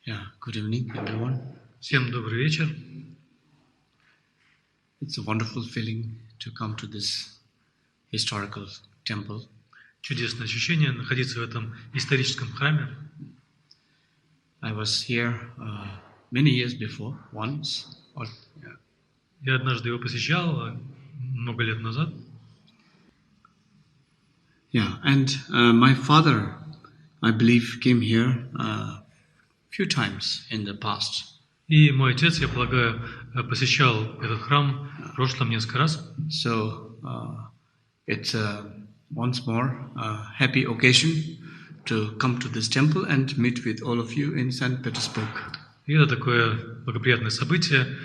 Yeah, good evening, everyone. Всем добрый вечер. It's a wonderful feeling to come to this historical temple. Чудесное ощущение находиться в этом историческом храме. I was here many years before, once. Я однажды его посещал много лет назад. Yeah, and my father, I believe, came here a few times in the past. И мой отец, я полагаю, посещал этот храм в прошлом несколько раз. So it's once more a happy occasion to come to this temple and meet with all of you in St. Petersburg. И это такое благоприятное событие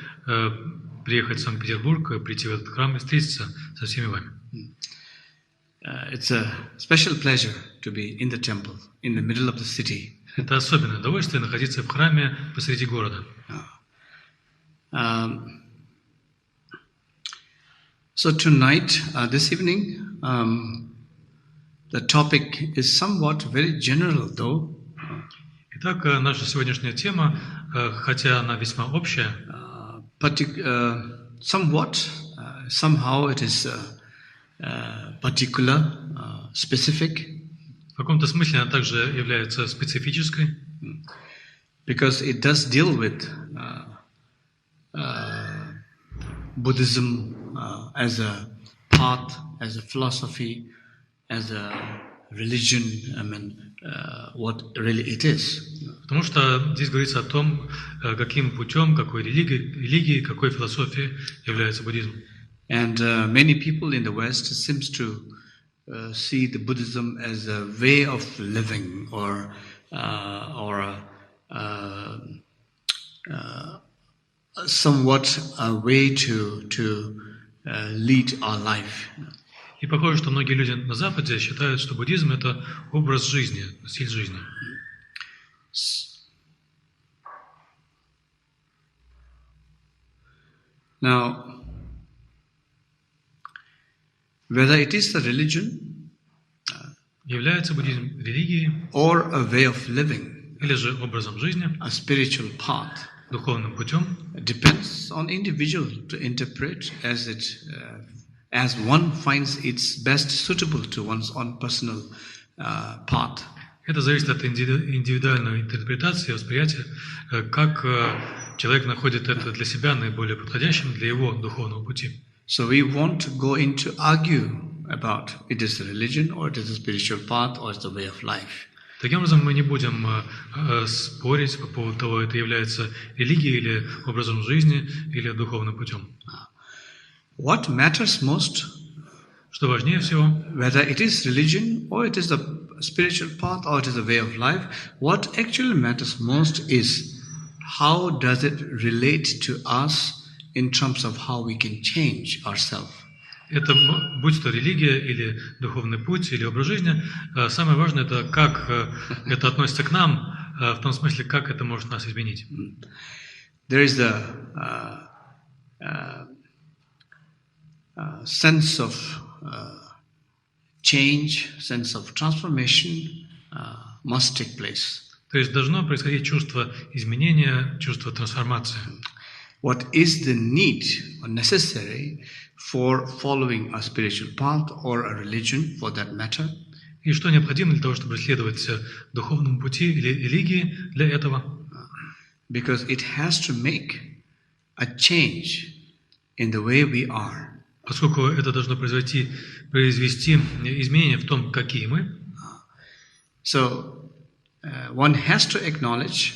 приехать в Санкт-Петербург, прийти в этот храм и встретиться со всеми вами. It's a special pleasure to be in the temple, in the middle of the city. Это особенное удовольствие находиться в храме посреди города. So tonight, this evening, the topic is somewhat very general, though. Итак, наша сегодняшняя тема, хотя она весьма общая, somehow it is particular, specific. В каком-то смысле она также является специфической, because it does deal with Buddhism as a path, as a philosophy, as a religion. I mean, what really it is. Потому что здесь говорится о том, каким путем, какой религией, какой философией является буддизм. And many people in the West seems to see the Buddhism as a way of living or somewhat a way to lead our life. И похоже, что многие люди на Западе считают, что буддизм – это образ жизни, стиль жизни. Now, whether it is a religion, является буддизм религией, or a way of living, или же образом жизни, a spiritual path, духовным путем, depends on individual to interpret as one finds it's best suitable to one's own personal path. Это зависит от индивидуальной интерпретации, восприятия, как человек находит это для себя наиболее подходящим для его духовного пути. So we won't go into argue about it is a religion or it is a spiritual path or it's a way of life. Таким образом, мы не будем спорить по поводу того, это является религией или образом жизни, или духовным путем. What matters most, что важнее всего, whether it is religion or it is a spiritual path or it is a way of life, what actually matters most is how does it relate to us in terms of how we can change ourselves. Это, будь то религия или духовный путь, или образ жизни, самое важное это как это относится к нам, в том смысле, как это может нас изменить. There is the sense of change, sense of transformation must take place. То есть должно происходить чувство изменения, чувство трансформации. What is the need or necessary for following a spiritual path or a religion for that matter? И что необходимо для того, чтобы следовать духовному пути или религии для этого? Because it has to make a change in the way we are. Поскольку это должно произвести изменения в том, какие мы. So one has to acknowledge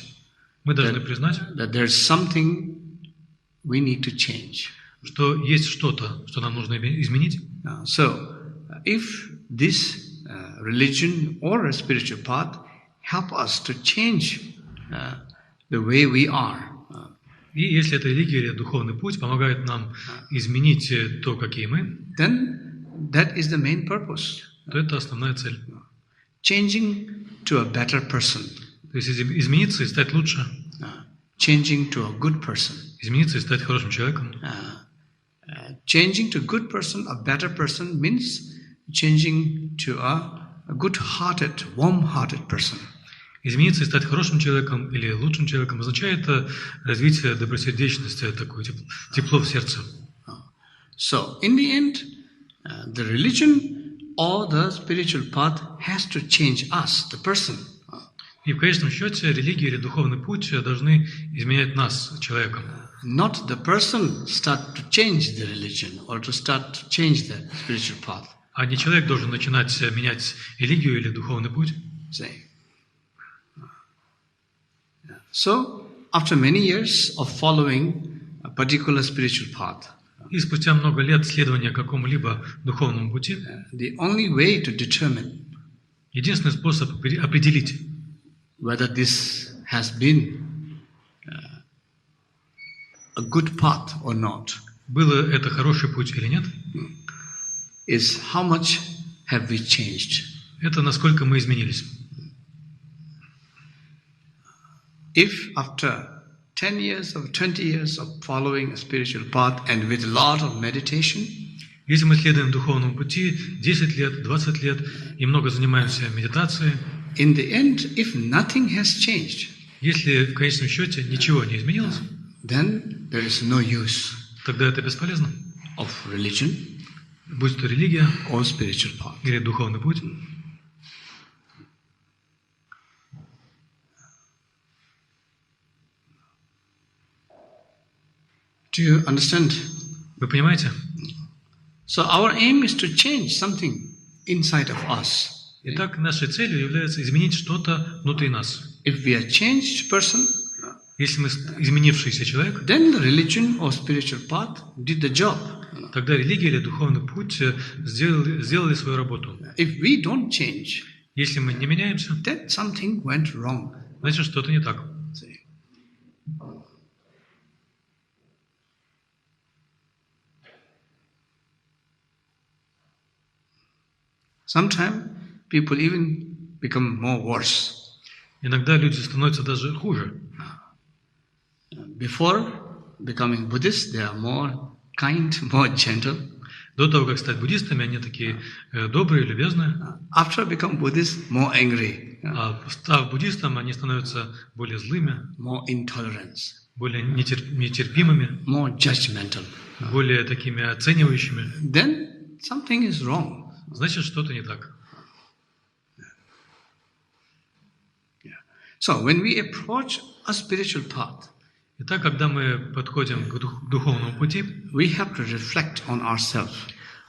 мы должны признать, that there's something we need to change. Что есть что-то, что нам нужно изменить. So, if this religion or a spiritual path help us to change the way we are, и если эта религия или духовный путь помогает нам изменить то, какие мы, then that is the main purpose. То это основная цель. Changing to a better person. То есть измениться и стать лучше. Changing to a good person. Измениться и стать хорошим человеком. Changing to a good person, a better person means changing to a good-hearted, warm-hearted person. Измениться и стать хорошим человеком или лучшим человеком означает развитие добросердечности, такое тепло в сердце. So, in the end, the religion or the spiritual path has to change us, the person. И в конечном счете религия или духовный путь должны изменять нас, человеком. Not the person start to change the religion or to start to change the spiritual path. А не человек должен начинать менять религию или духовный путь. So, after many years of following a particular spiritual path, И спустя много лет следования какому-либо духовному пути, the only way to determine единственный способ определить, whether this has been a good path or not, было это хороший путь или нет, is how much have we changed. это насколько мы изменились. If after 10 years or 20 years of following a spiritual path and with a lot of meditation, Если мы следуем духовному пути 10 лет, 20 лет и много занимаемся медитацией, in the end, if nothing has changed, если в конечном счете ничего не изменилось, then there is no use тогда это бесполезно. of religion Будь то религия or spiritual path. или духовный путь. Do you understand? Вы понимаете? So our aim is to change something inside of us. Итак, нашей целью является изменить что-то внутри нас. If we are changed person, Если мы изменившийся человек, then the religion or spiritual path did the job. тогда религия или духовный путь сделали свою работу. If we don't change, Если мы не меняемся, then something went wrong. значит что-то не так. See? Sometimes people even become more worse. Иногда люди становятся даже хуже. Before becoming Buddhist, they are more kind, more gentle. До того, как стать буддистами, они такие добрые, любезные. After become Buddhist, more angry, А став буддистом, они становятся более злыми, more intolerance, более нетерпимыми, more judgmental. более такими оценивающими. Then something is wrong. Значит, что-то не так. So when we approach a spiritual path, Итак, когда мы подходим к духовному пути, we have to reflect on ourselves.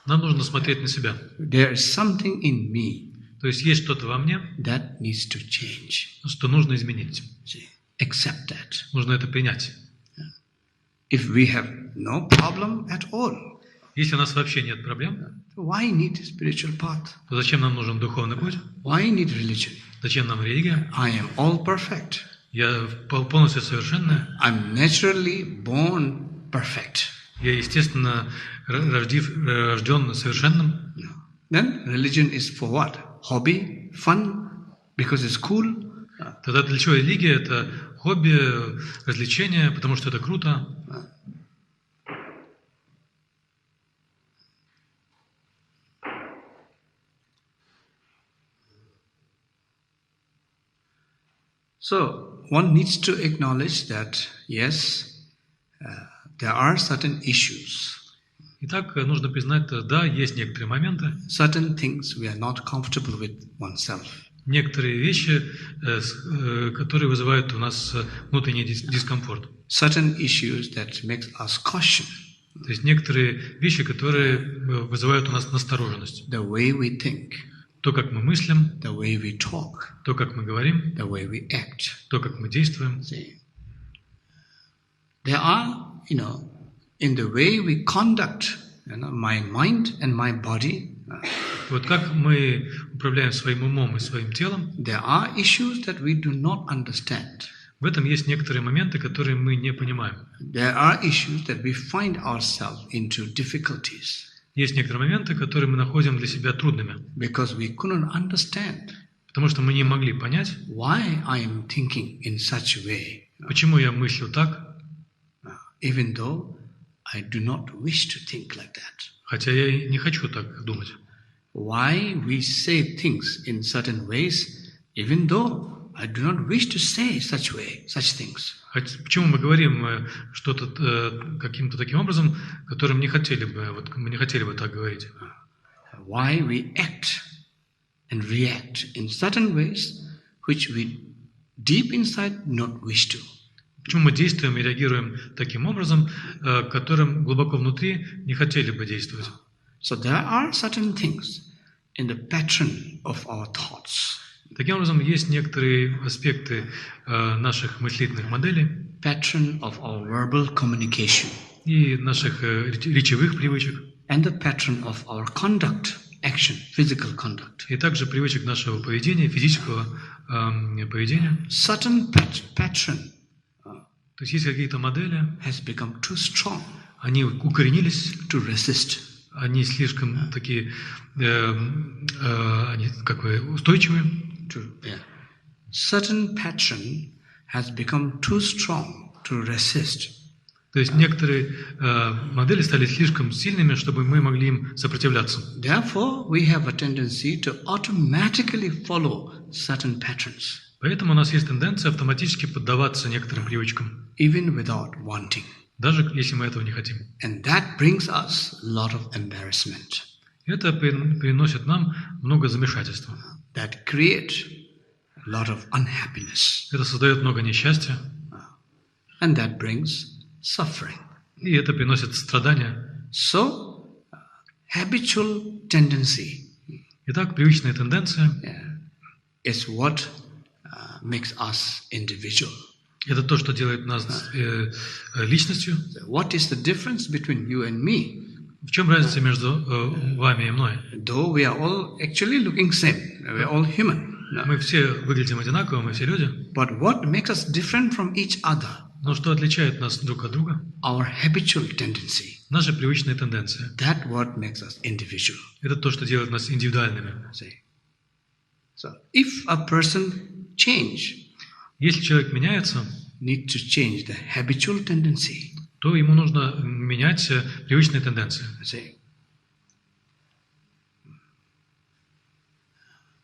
нам нужно смотреть на себя. There is something in me То есть есть что-то во мне, that needs to change. что нужно изменить. See, accept that. Нужно это принять. If we have no problem at all, Если у нас вообще нет проблем, why need a spiritual path? то зачем нам нужен духовный путь? Why need religion? Зачем нам религия? I am all perfect. Я полностью совершенная. I'm naturally born perfect. Я, естественно, рожден совершенным. Then religion is for what? Hobby, fun, because it's cool. Тогда для чего религия? Это хобби, развлечение, потому что это круто. So one needs to acknowledge that, yes, there are certain issues, Итак, нужно признать, да, есть некоторые моменты, certain things we are not comfortable with oneself. некоторые вещи, которые вызывают у нас внутренний дискомфорт. Certain issues that makes us caution. То есть некоторые вещи, которые вызывают у нас настороженность. The way we think, То, как мы мыслим, the way we talk, то, как мы говорим, the way we act. то, как мы действуем. See, there are, in the way we conduct, my mind and my body, Вот как мы управляем своим умом и своим телом, there are issues that we do not understand. в этом есть некоторые моменты, которые мы не понимаем. There are issues that we find ourselves into difficulties Есть некоторые моменты, которые мы находим для себя трудными, because we couldn't understand потому что мы не могли понять, why I am thinking in such a way, почему я мыслю так, even though I do not wish to think like that. хотя я и не хочу так думать. Why we say things in certain ways, even though I do not wish to say such things. Почему мы говорим что-то каким-то таким образом, которым мы не хотели бы так говорить? Why we act and react in certain ways which we deep inside not wish to. Почему мы действуем и реагируем таким образом, которым глубоко внутри не хотели бы действовать? So there are certain things in the pattern of our thoughts. Таким образом, есть некоторые аспекты наших мыслительных моделей, Pattern of our verbal communication. И наших речевых привычек, And the pattern of our conduct, action, physical conduct. и также привычек нашего поведения, физического поведения. Certain pattern То есть какие-то модели, has become too strong они укоренились, to resist. они слишком такие они устойчивые. Certain pattern has become too strong to resist. То есть некоторые модели стали слишком сильными, чтобы мы могли им сопротивляться. Therefore, we have a tendency to automatically follow certain patterns, Поэтому у нас есть тенденция автоматически поддаваться некоторым привычкам, even without wanting. даже если мы этого не хотим. And that brings us a lot of embarrassment. Это приносит нам много замешательства. That create a lot of unhappiness. Это создает много несчастья, And that brings suffering. и это приносит страдания. So, habitual tendency Итак, привычная тенденция is what makes us individual. – это то, что делает нас личностью. What is the difference between you and me? В чем разница между вами и мной? Though we are all actually looking same, we are all human. Мы все выглядим одинаково, мы все люди. But what makes us different from each other? Но что отличает нас друг от друга? Our habitual tendency. Наша привычная тенденция. That what makes us individual. Это то, что делает нас индивидуальными. So, if a person change, Если человек меняется, need to change the habitual tendency. то ему нужно менять привычные тенденции.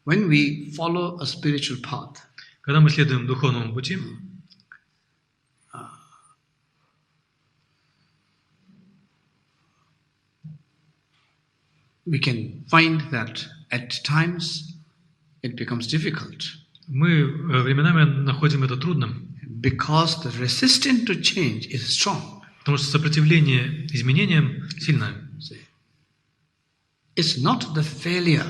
When we follow a spiritual path, Когда мы следуем духовному пути, we can find that at times it becomes difficult мы временами находим это трудным, because the resistance to change is strong. потому что сопротивление изменениям сильное. It's not the failure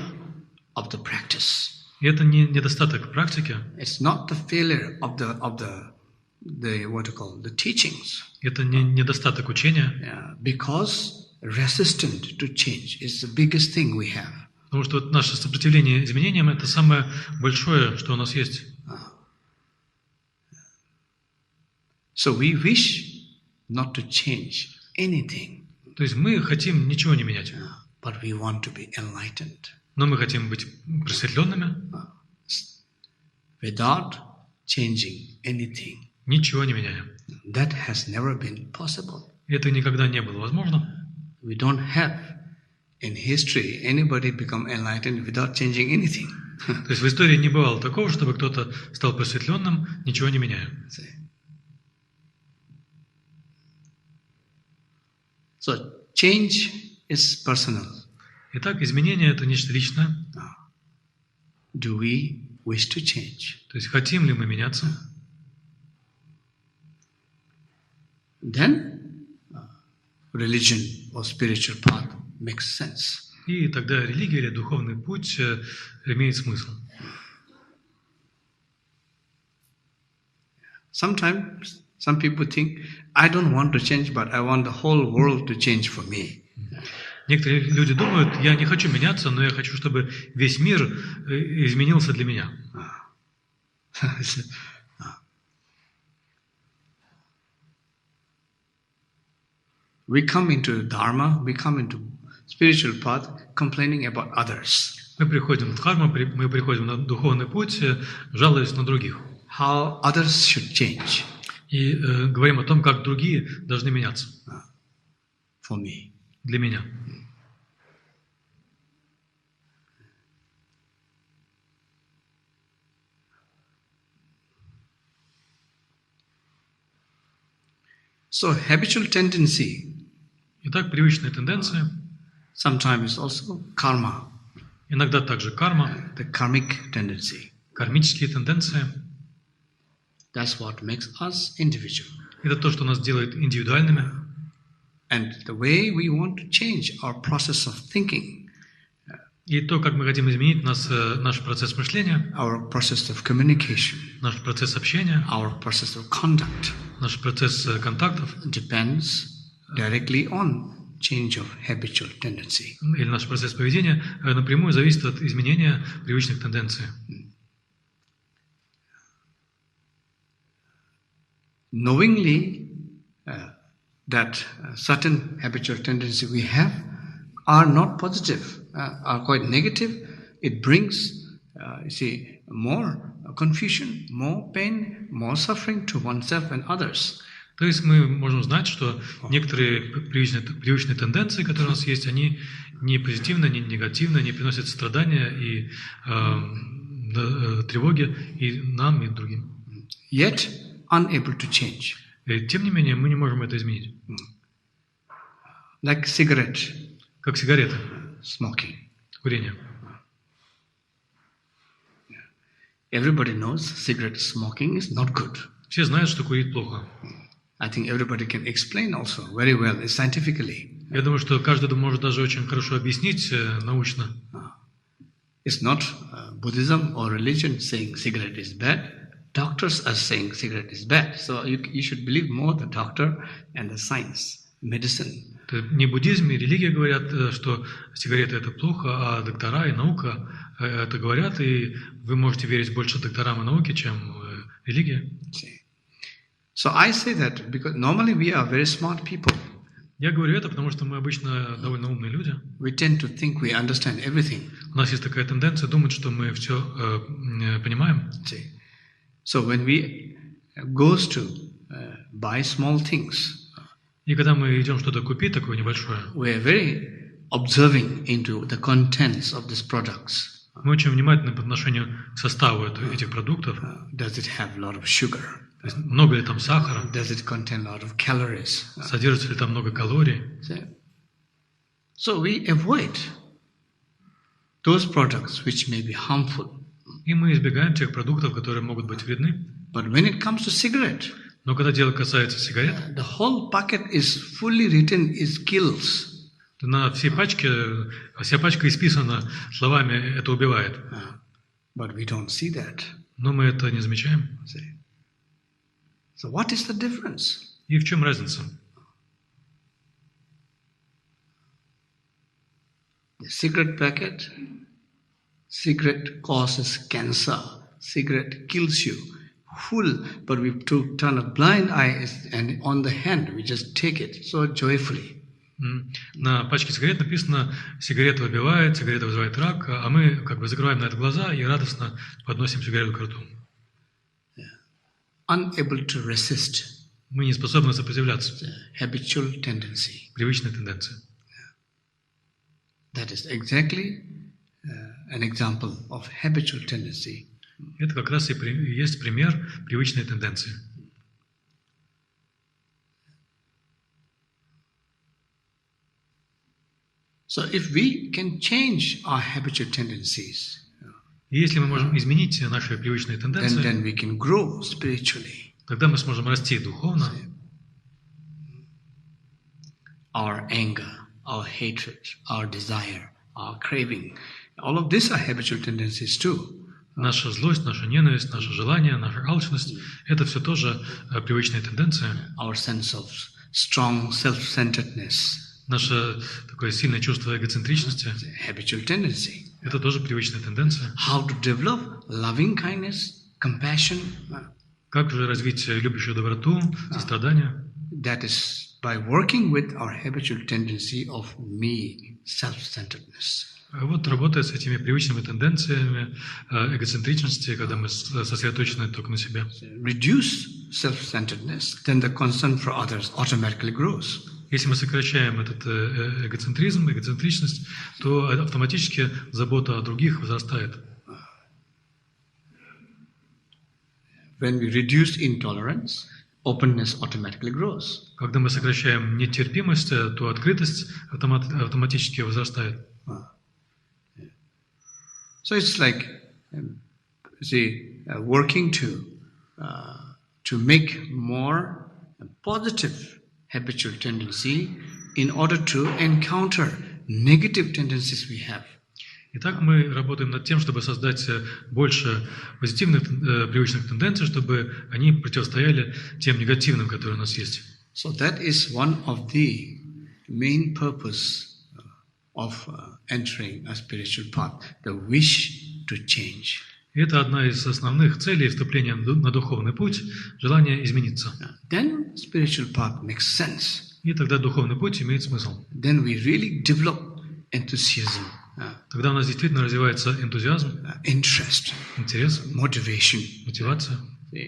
of the practice. И это не недостаток практики, It's not the failure of the what you call the teachings. это не недостаток учения, Because resistance to change is the biggest thing we have. потому что вот наше сопротивление изменениям – это самое большое, что у нас есть. So we wish not to change anything, То есть мы хотим ничего не менять, but we want to be enlightened. но мы хотим быть просветленными, Without changing anything. ничего не меняя. That has never been possible. Это никогда не было возможно. We don't have in history anybody become enlightened without changing anything. То есть в истории не бывало такого, чтобы кто-то стал просветленным, ничего не меняя. So change is personal. Итак, изменение – это нечто личное. Do we wish to change? То есть хотим ли мы меняться? Then religion or spiritual path makes sense. И тогда религия или духовный путь имеет смысл. Sometimes some people think, I don't want to change, but I want the whole world to change for me. Некоторые люди думают, я не хочу меняться, но я хочу, чтобы весь мир изменился для меня. We come into Dharma, we come into spiritual path complaining about others. Мы приходим в дхарму, мы приходим на духовный путь, жалуясь на других. How others should change И говорим о том, как другие должны меняться. for me. Для меня. So habitual tendency Итак, привычные тенденции, sometimes also karma, иногда также карма, the karmic tendency. кармические тенденции. That's what makes us individual. Это то, что нас делает индивидуальными. And the way we want to change our process of thinking, И то, как мы хотим изменить наш процесс мышления, our process of communication, наш процесс общения, our process of conduct, наш процесс контактов, depends directly on change of habitual tendency. или наш процесс поведения напрямую зависит от изменения привычных тенденций. Knowingly that certain habitual tendencies we have are not positive, are quite negative, it brings, more confusion, more pain, more suffering to oneself and others. То есть мы можем знать, что некоторые привычные тенденции, которые у нас есть, они не позитивны, не негативны, они приносят страдания и тревоги и нам, и другим. Yet unable to change. И, тем не менее, мы не можем это изменить. Like cigarette, Как сигареты, smoking. курение. Everybody knows cigarette smoking is not good. Все знают, что курить плохо. I think everybody can explain also very well scientifically. Я думаю, что каждый может даже очень хорошо объяснить научно. It's not Buddhism or religion saying cigarette is bad. Doctors are saying cigarette is bad. So you should believe more the doctor and the science, medicine. Это не буддизм и религия говорят, что сигареты это плохо, а доктора и наука это говорят, и вы можете верить больше докторам и науке, чем религии. So I say that because normally we are very smart people. Я говорю это, потому что мы обычно довольно умные люди. We tend to think we understand everything. У нас есть такая тенденция думать, что мы все понимаем. So when we goes to buy small things, И когда мы идем что-то купить, такое небольшое, we are very observing into the contents of these products. мы очень внимательны по отношению к составу этих продуктов. Does it have a lot of sugar? То есть, много ли там сахара? Does it contain a lot of calories? Содержится ли там много калорий? So we avoid those products which may be harmful. И мы избегаем тех продуктов, которые могут быть вредны. But when it comes to cigarette, Но когда дело касается сигарет, the whole packet is fully written is kills. на всей пачке, вся пачка исписана словами «это убивает». But we don't see that. Но мы это не замечаем. So what is the difference? И в чем разница? The cigarette packet, cigarette causes cancer. Cigarette kills you. Full, but we turn a blind eye and on the hand we just take it so joyfully. На пачке сигарет написано «сигарета убивает, сигарета вызывает рак», а мы как бы закрываем на это глаза и радостно подносим сигарету к рту. Unable to resist. Мы не способны сопротивляться. Habitual tendency. Привычной тенденции. That is exactly an example of habitual tendency. Это как раз и есть пример привычной тенденции. So if we can change our habitual tendencies, И если мы можем изменить наши привычные тенденции, then we can grow spiritually. тогда мы сможем расти духовно. Our anger, our hatred, our desire, our craving, all of these are habitual tendencies too. Наша злость, наша ненависть, наше желание, наша алчность – это все тоже привычные тенденции. Our sense of strong self-centeredness. Наше такое сильное чувство эгоцентричности Habitual tendency. – это тоже привычная тенденция. How to develop loving kindness, compassion. Как же развить любящую доброту, сострадание? That is by working with our habitual tendency of me, self-centeredness. Вот работая с этими привычными тенденциями эгоцентричности, когда мы сосредоточены только на себе. Reduce self-centeredness, then the concern for others automatically grows. Если мы сокращаем этот эгоцентризм, эгоцентричность, то автоматически забота о других возрастает. When we reduce intolerance, openness automatically grows. Когда мы сокращаем нетерпимость, то открытость автоматически возрастает. So it's like, working to make more positive habitual tendency in order to encounter negative tendencies we have. Итак, мы работаем над тем, чтобы создать больше позитивных привычных тенденций, чтобы они противостояли тем негативным, которые у нас есть. So that is one of the main purpose of entering a spiritual path, the wish to change. И это одна из основных целей вступления на духовный путь, желание измениться. Then spiritual path makes sense. И тогда духовный путь имеет смысл. Then we really develop enthusiasm. Тогда у нас действительно развивается энтузиазм, Interest, интерес, motivation. мотивация.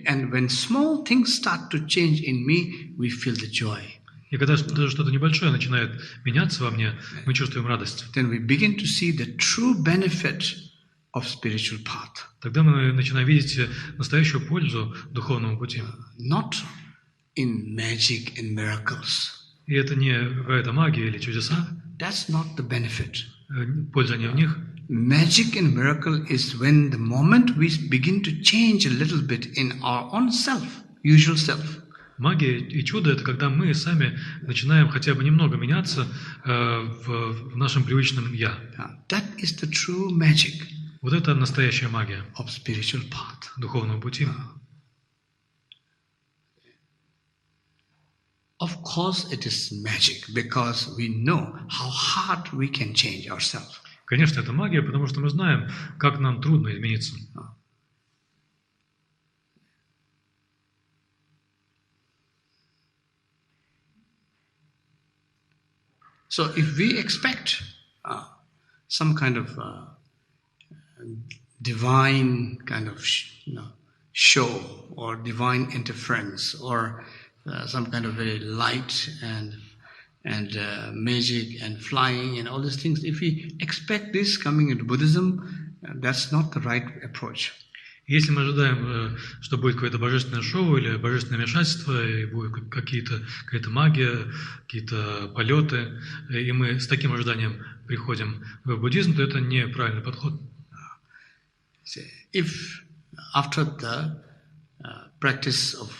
And when small things start to change in me, we feel the joy. И когда даже что-то небольшое начинает меняться во мне, мы чувствуем радость. Then we begin to see the true benefit of spiritual path. Тогда мы начинаем видеть настоящую пользу духовному пути. Not in magic and miracles. И это не какая-то магия или чудеса. That's not the benefit. Польза не в них. Magic and miracle is when the moment we begin to change a little bit in our own self, usual self. Магия и чудо – это когда мы сами начинаем хотя бы немного меняться в нашем привычном «я». That is the true magic. Вот это настоящая магия of spiritual path. Духовного пути. Of course it is magic because we know how hard we can change ourselves. Конечно, это магия, потому что мы знаем, как нам трудно измениться. So if we expect some kind of divine kind of show or divine interference or some kind of very light and magic and flying and all these things, if we expect this coming into Buddhism, that's not the right approach. Если мы ожидаем, что будет какое-то божественное шоу или божественное вмешательство, и будет какая-то магия, какие-то полеты, и мы с таким ожиданием приходим в буддизм, то это неправильный подход. If after the practice of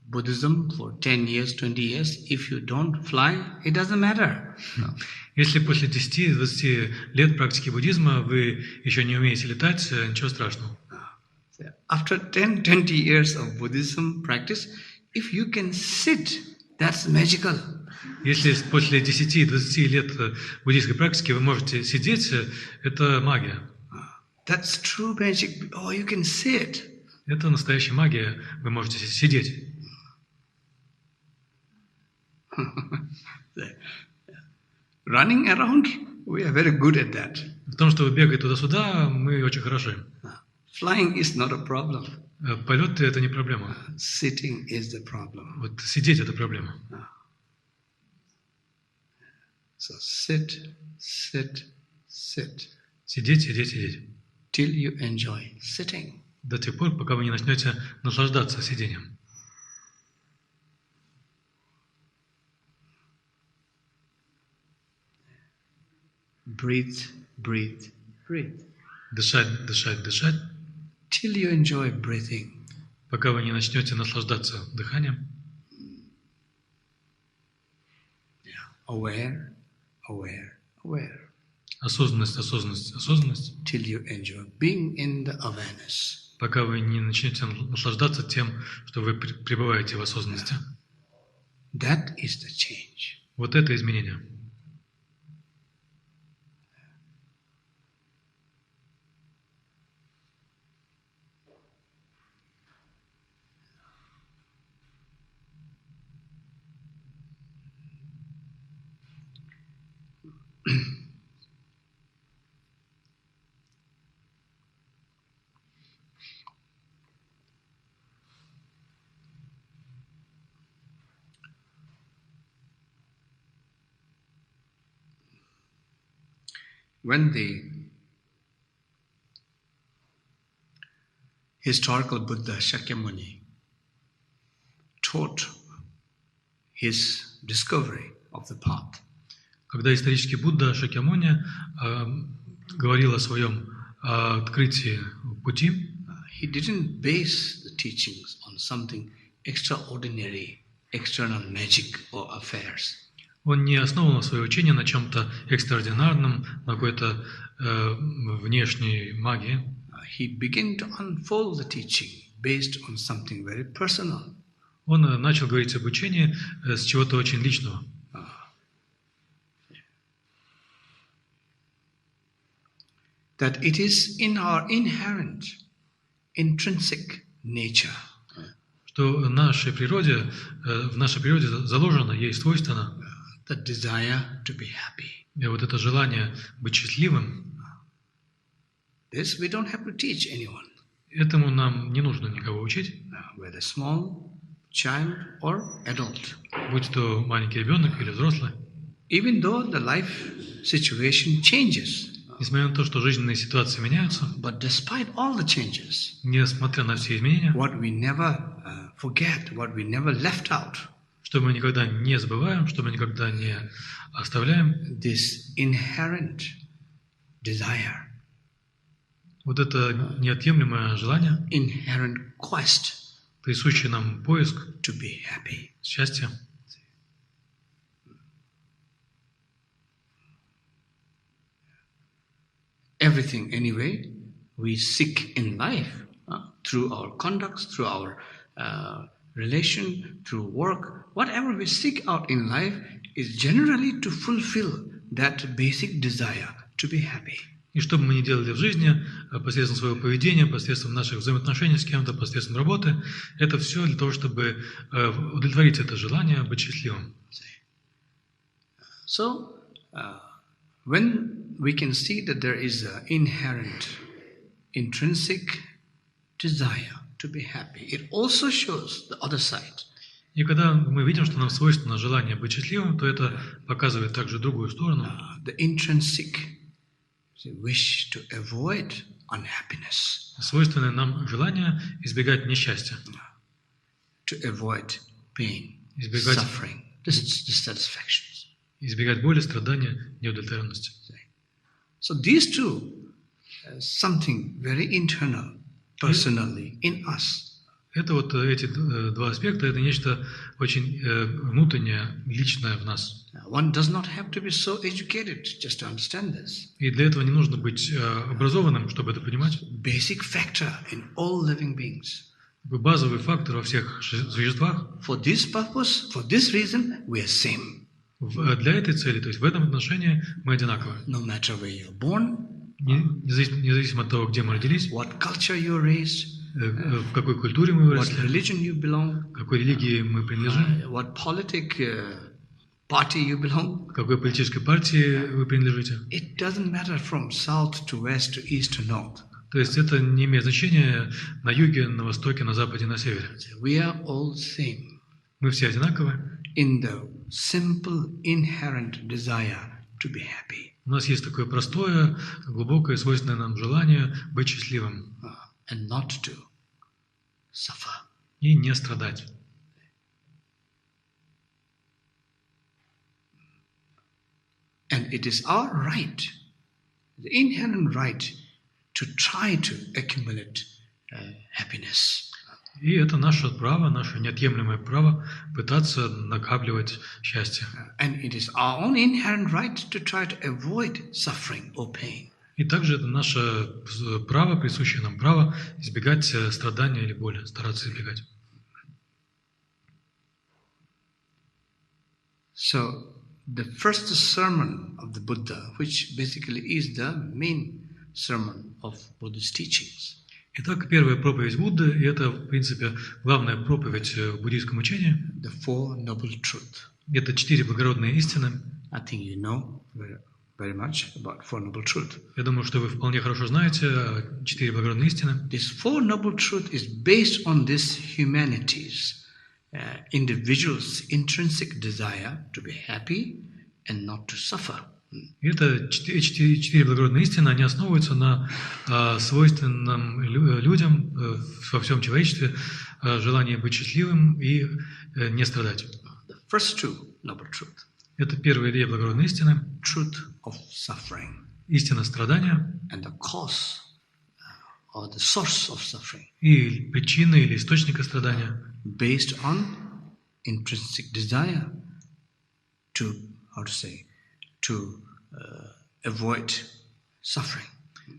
Buddhism for 10 years, 20 years, if you don't fly, it doesn't matter. Если после 10-20 лет практики буддизма вы еще не умеете летать, ничего страшного. After 10-20 years of Buddhism practice, if you can sit, that's magical. Если после 10-20 лет буддийской практики вы можете сидеть, это магия. That's true magic. Oh, you can sit. Это настоящая магия. Вы можете сидеть. Running around, we are very good at that. В том, что вы бегаете туда-сюда, мы очень хороши. Flying is not a problem. Полеты – это не проблема. Sitting is the problem. Вот сидеть – это проблема. So sit, sit, sit. Сидеть, сидеть, сидеть. Till you enjoy sitting. До тех пор, пока вы не начнете наслаждаться сидением. Breathe, breathe, breathe. Дышать, дышать, дышать. Till you enjoy breathing. Пока вы не начнете наслаждаться дыханием. Aware, aware, aware. Осознанность, осознанность, осознанность. Till you enjoy being in the awareness. Пока вы не начнете наслаждаться тем, что вы пребываете в осознанности. That is the change. Вот это изменение. When the historical Buddha Shakyamuni taught his discovery of the path. Когда исторический Будда Шакьямуни говорил о своем открытии пути, He didn't base the teachings on something extraordinary, external magic or affairs. он не основывал свое учение на чем-то экстраординарном, на какой-то внешней магии. He began to unfold the teaching based on something very personal. Он начал говорить об учении с чего-то очень личного. That it is in our inherent, intrinsic nature. Что в нашей природе заложено, ей свойственно The desire to be happy. и вот это желание быть счастливым. This we don't have to teach anyone. Этому нам не нужно никого учить, Whether small child or adult. будь то маленький ребенок или взрослый. Even though the life situation changes, Несмотря на то, что жизненные ситуации меняются, but despite all the changes, несмотря на все изменения, what we never forget, what we never left out, что мы никогда не забываем, что мы никогда не оставляем, this inherent desire, вот это неотъемлемое желание, inherent quest присущий нам поиск to be happy. счастья. Everything, anyway, we seek in life through our conducts, through our relation, through work. Whatever we seek out in life is generally to fulfill that basic desire to be happy. И что бы мы ни делали в жизни, посредством своего поведения, посредством наших взаимоотношений с кем-то, посредством работы, это все для того, чтобы удовлетворить это желание быть счастливым. So, when we can see that there is an inherent, intrinsic desire to be happy, it also shows the other side. И когда мы видим, что нам свойственно желание быть счастливым, то это показывает также другую сторону. The intrinsic wish to avoid unhappiness, Свойственное нам желание избегать несчастья, to avoid pain, избегать, suffering, dissatisfactions. избегать боли, страдания, неудовлетворенности. So these two, something very internal, personally in us. Это вот эти два аспекта, это нечто очень внутреннее, личное в нас. One does not have to be so educated just to understand this. И для этого не нужно быть образованным, чтобы это понимать. Basic factor in all living beings. Базовый фактор во всех существах. For this purpose, for this reason, we are same. Для этой цели, то есть в этом отношении мы одинаковы. No matter where you're born, независимо от того, где мы родились, what culture you're raised, в какой культуре мы what выросли, religion you belong, к какой религии мы принадлежим, what party you belong. к какой политической партии вы принадлежите. It doesn't matter from south to west to east to north. То есть это не имеет значения на юге, на востоке, на западе, на севере. We are all same. Мы все одинаковы. In the simple inherent desire to be happy. У нас есть такое простое, глубокое, свойственное нам желание быть счастливым. And not to suffer. И не страдать. And it is our right, the inherent right, to try to accumulate happiness. И это наше право, наше неотъемлемое право пытаться накапливать счастье. And it is our own inherent right to try to avoid suffering or pain. И также это наше право, присущее нам право, избегать страдания или боли, стараться избегать. So, the first sermon of the Buddha, which basically is the main sermon of Buddhist teachings. Итак, первая проповедь Будды, и это, в принципе, главная проповедь в буддийском учении. The Four Noble Truths. Это 4 благородные истины. I think you know very much about Four Noble Truths. Я думаю, что вы вполне хорошо знаете 4 благородные истины. This Four Noble Truths is based on this humanity's individual's intrinsic desire to be happy and not to suffer. И это четыре благородные истины, они основываются на свойственном людям во всем человечестве желании быть счастливым и не страдать. The first two, noble truth. Это первые две благородные истины. Truth of suffering. Истина страдания. And the cause or the source of suffering. И причина или источника страдания. Based on intrinsic desire to, avoid suffering.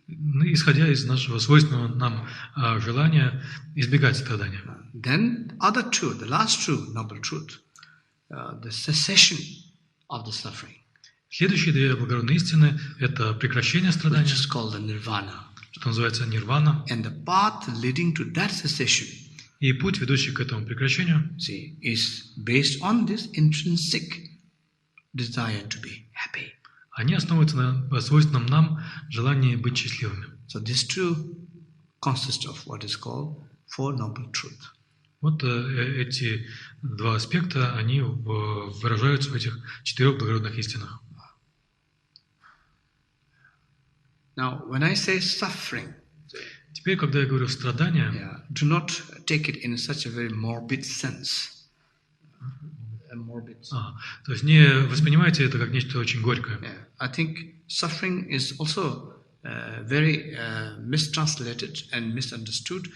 Исходя из нашего свойственного нам желания избегать страдания. Then other two, the last true noble truth, the cessation of the suffering. Следующие две благородные истины – это прекращение страдания, which is called the nirvana. Что называется нирвана. And the path leading to that cessation, и путь, ведущий к этому прекращению, is based on this intrinsic desire to be happy. Они основываются на свойственном нам желании быть счастливыми. So these two consist of what is called Four Noble Truths. Вот эти два аспекта, они выражаются в этих четырех благородных истинах. Now, when I say suffering, теперь, когда я говорю страдания, do not take it in such a very morbid sense. То есть не воспринимайте это как нечто очень горькое. I think suffering is also very mistranslated and misunderstood.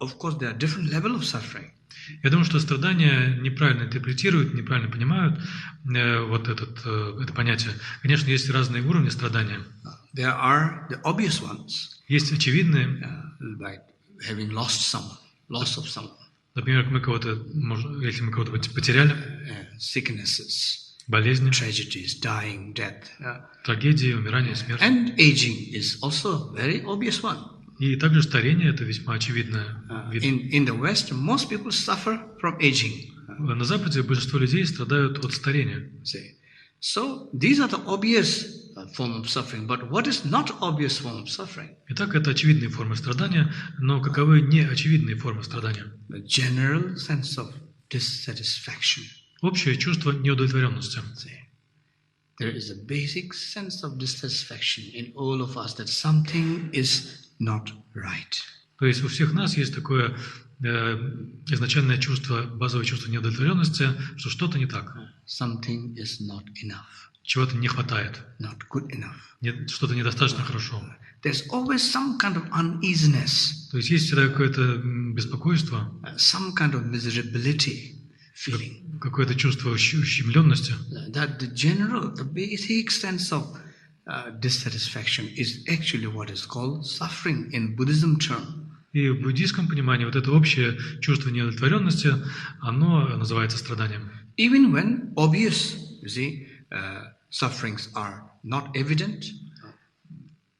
Of course, there are different levels of suffering. Я думаю, что страдания неправильно интерпретируют, неправильно понимают вот это понятие. Конечно, есть разные уровни страдания. There are the obvious ones. Есть очевидные, like having lost someone, loss of someone. Например, если мы кого-то потеряли, sicknesses, болезни, tragedies, dying, death, трагедии, умирание, смерть. And aging is also very obvious one. И также старение – это весьма очевидное. In the West, most people suffer from aging. На Западе большинство людей страдают от старения. So these are the obvious form of suffering. But what is not obvious form of suffering? Итак, это очевидные формы страдания, но каковы не очевидные формы страдания? The general sense of dissatisfaction. Общее чувство неудовлетворенности. There is a basic sense of dissatisfaction in all of us that something is not right. То есть у всех нас есть такое изначальное чувство, базовое чувство неудовлетворенности, что что-то не так. Something is not enough. Чего-то не хватает. Not good enough. Что-то недостаточно хорошо. There's always some kind of uneasiness. То есть есть всегда какое-то беспокойство. Some kind of miserability feeling. Какое-то чувство ущемленности. That the basic sense of dissatisfaction is actually what is called suffering in Buddhism term. И в буддийском понимании вот это общее чувство неудовлетворенности, оно называется страданием. Even when obvious, sufferings are not evident.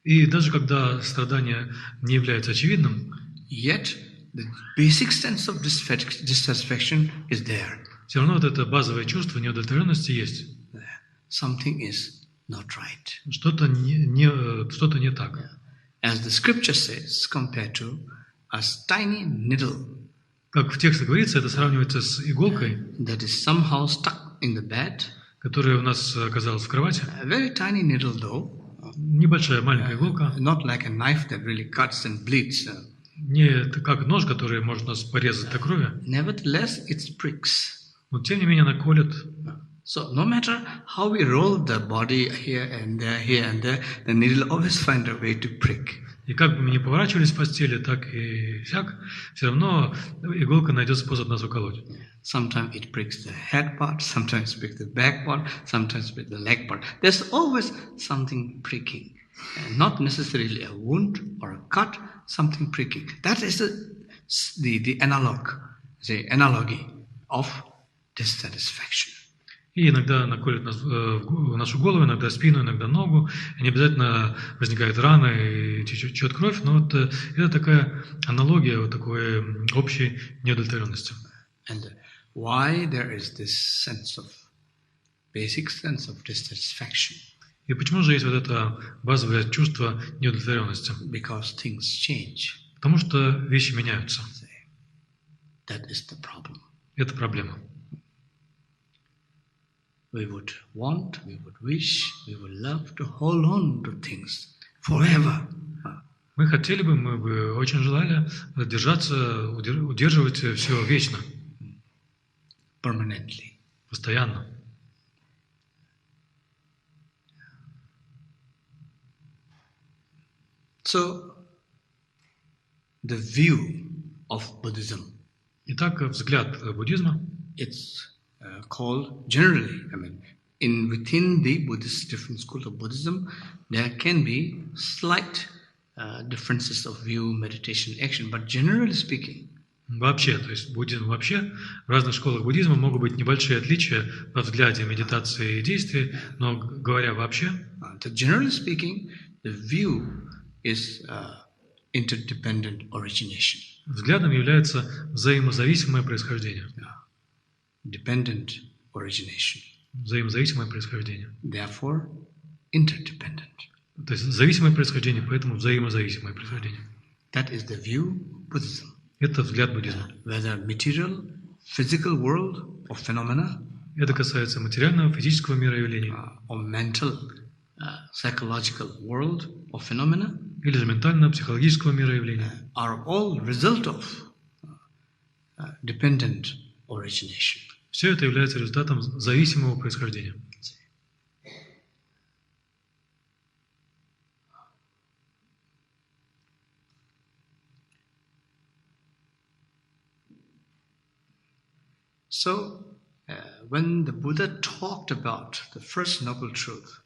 И даже когда страдание не является очевидным, yet the basic sense of dissatisfaction is there. Все равно вот это базовое чувство неудовлетворенности есть. Something is not right. Что-то не так. As the scripture says, compared to a tiny needle. Как в тексте говорится, это сравнивается с иголкой, that is somehow stuck in the bed. Которая у нас оказалась в кровати. A very tiny needle, though. Небольшая маленькая иголка. Not like a knife that really cuts and bleeds. Не как нож, который может нас порезать до крови. Nevertheless, it pricks. Но тем не менее она колет. So no matter how we roll the body here and there, the needle always find a way to prick. И как бы мы ни поворачивались в постели, так и сяк, все равно иголка найдет способ нас уколоть. Sometimes it pricks the head part, sometimes it pricks the back part, sometimes it pricks the leg part. There's always something pricking. Not necessarily a wound or a cut, something pricking. That is the analogy of dissatisfaction. И иногда она колет в нашу голову, иногда спину, иногда ногу. И не обязательно возникает рана и течет кровь, но вот это такая аналогия вот такой общей неудовлетворенности. And why there is this basic sense of dissatisfaction? И почему же есть вот это базовое чувство неудовлетворенности? Because things change. Потому что вещи меняются. That is the problem. Это проблема. we would want, we would wish, we would love to hold on to things forever. Мы хотели бы, мы бы очень желали держаться, удерживать все вечно, Permanently. постоянно. So, the view of Buddhism, Итак, взгляд буддизма, it's called generally, within the Buddhist different schools of Buddhism, there can be slight differences of view, meditation, action, but generally speaking, вообще, то есть буддизм вообще, в разных школах буддизма могут быть небольшие отличия во взгляде, медитации и действий, но говоря вообще, generally speaking, the view is interdependent origination. Взглядом является взаимозависимое происхождение. Dependent origination. Взаимозависимое происхождение. Therefore, interdependent. То есть зависимое происхождение, поэтому взаимозависимое происхождение. That is the view of Buddhism. Это взгляд буддизма. Whether material, physical world or phenomena, это касается материального, физического мира явлений, or mental, psychological world or phenomena, или же ментального, психологического мира явлений, are all result of dependent origination. Все это является результатом зависимого происхождения. So, when the Buddha talked about the first noble truth,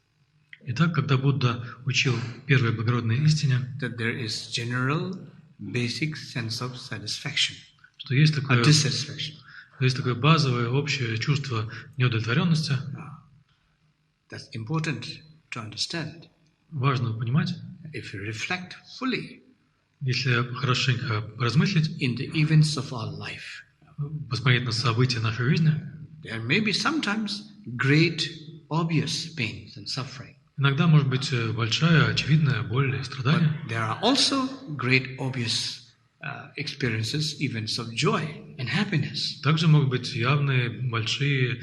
итак, когда Будда учил первой благородной истине, that there is general, basic sense of satisfaction, что есть такое, dissatisfaction. Есть такое базовое общее чувство неудовлетворенности. That's important to understand. Важно понимать, if you reflect fully, если хорошенько поразмыслить, in the events of our life, посмотреть на события нашей жизни, there may be sometimes great, obvious pains and suffering. Иногда может быть большая, очевидная боль и страдания. But there are also great, obvious experiences, events of joy and happiness. Также могут быть явные, большие,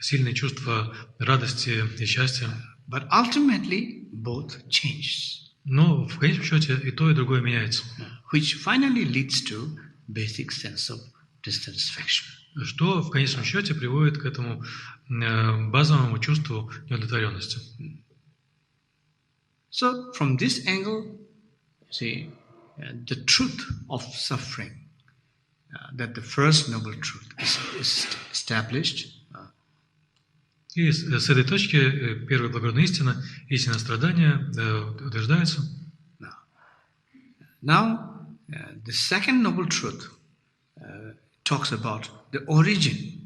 сильные чувства радости и счастья. But ultimately, both change. Но в конечном счете и то, и другое меняется. Which finally leads to basic sense of dissatisfaction. Что в конечном счете приводит к этому базовому чувству неудовлетворенности. So, from this angle, see, the truth of suffering, that the first noble truth is established. И с этой точки первая благородная истина, истина страдания, утверждается. Now, the second noble truth talks about the origin,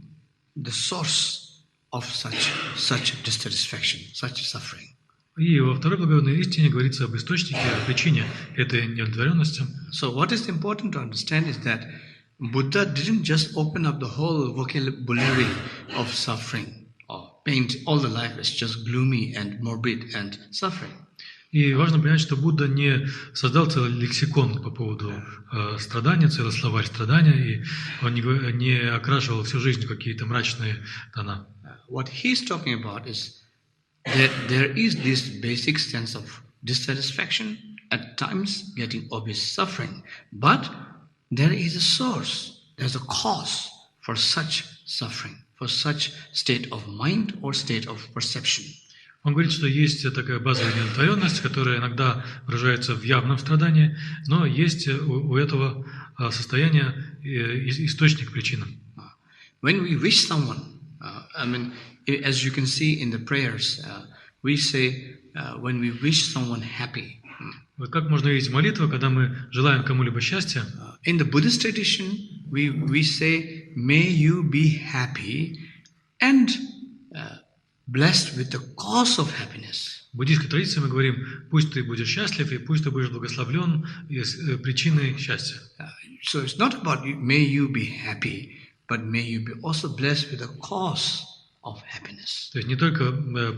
the source of such dissatisfaction, such suffering. И во второй благородной истине говорится об источнике, о причине этой неудовлетворенности. So what is important to understand is that Buddha didn't just open up the whole vocabulary of suffering or paint all the life as just gloomy and morbid and suffering. И важно понять, что Будда не создал целый лексикон по поводу страдания, целый словарь страдания, и он не окрашивал всю жизнь в какие-то мрачные тона. What he's talking about is that there is this basic sense of dissatisfaction, at times getting obvious suffering, but there is a source, there's a cause for such suffering, for such state of mind or state of perception. Он говорит, что есть такая базовая неудовлетворенность, которая иногда выражается в явном страдании, но есть у этого состояния источник, причина. When we wish someone, as you can see in the prayers, we say, when we wish someone happy. Вот как можно видеть молитву, когда мы желаем кому-либо счастья? In the Buddhist tradition, we say, may you be happy and blessed with the cause of happiness. В буддийской традиции мы говорим, пусть ты будешь счастлив и пусть ты будешь благословлен причиной счастья. So it's not about may you be happy, but may you be also blessed with the cause of happiness. То есть не только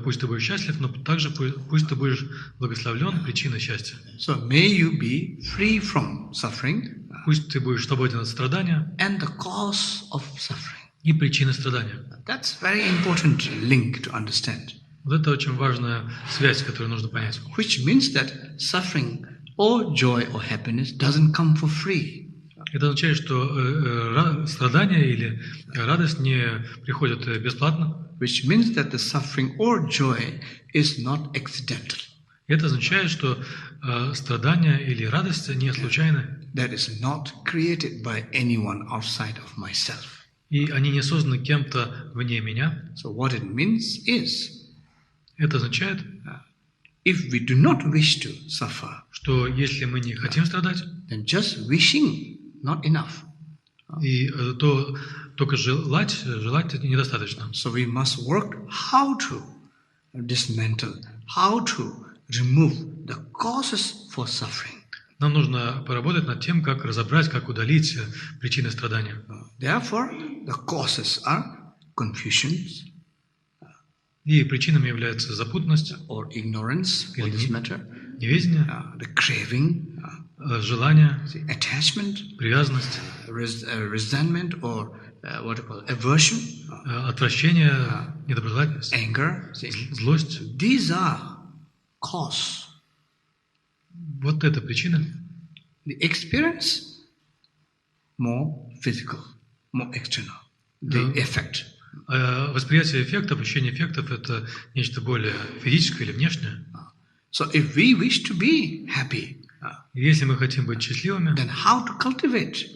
пусть ты будешь счастлив, но также пусть ты будешь благословлен причиной счастья. So may you be free from suffering. Пусть ты будешь свободен от страдания. And the cause of suffering. и причины страдания. That's very important link to understand. Вот это очень важная связь, которую нужно понять. Which means that suffering or joy or happiness doesn't come for free. Это означает, что страдания или радость не приходят бесплатно. Which means that the suffering or joy is not accidental. Это означает, что страдания или радость не случайны. That is not created by anyone outside of myself. И они не созданы кем-то вне меня. So what it means is, Это означает, if we do not wish to suffer, что если мы не хотим страдать, then just wishing not enough. и то только желать это недостаточно. So we must work how to dismantle, how to remove the causes for suffering. Нам нужно поработать над тем, как разобрать, как удалить причины страдания. Therefore, the causes are confusions И причинами является запутанность, or ignorance for this matter, неведение, the craving, желание, the attachment, привязанность, resentment or what you call aversion, отвращение, недоброжелательность, anger. злость. These are cause. Вот это причина. The experience more physical, more external. The effect. Восприятие эффектов, ощущение эффектов – это нечто более физическое или внешнее. So if we wish to be happy, Если мы хотим быть счастливыми, then how to cultivate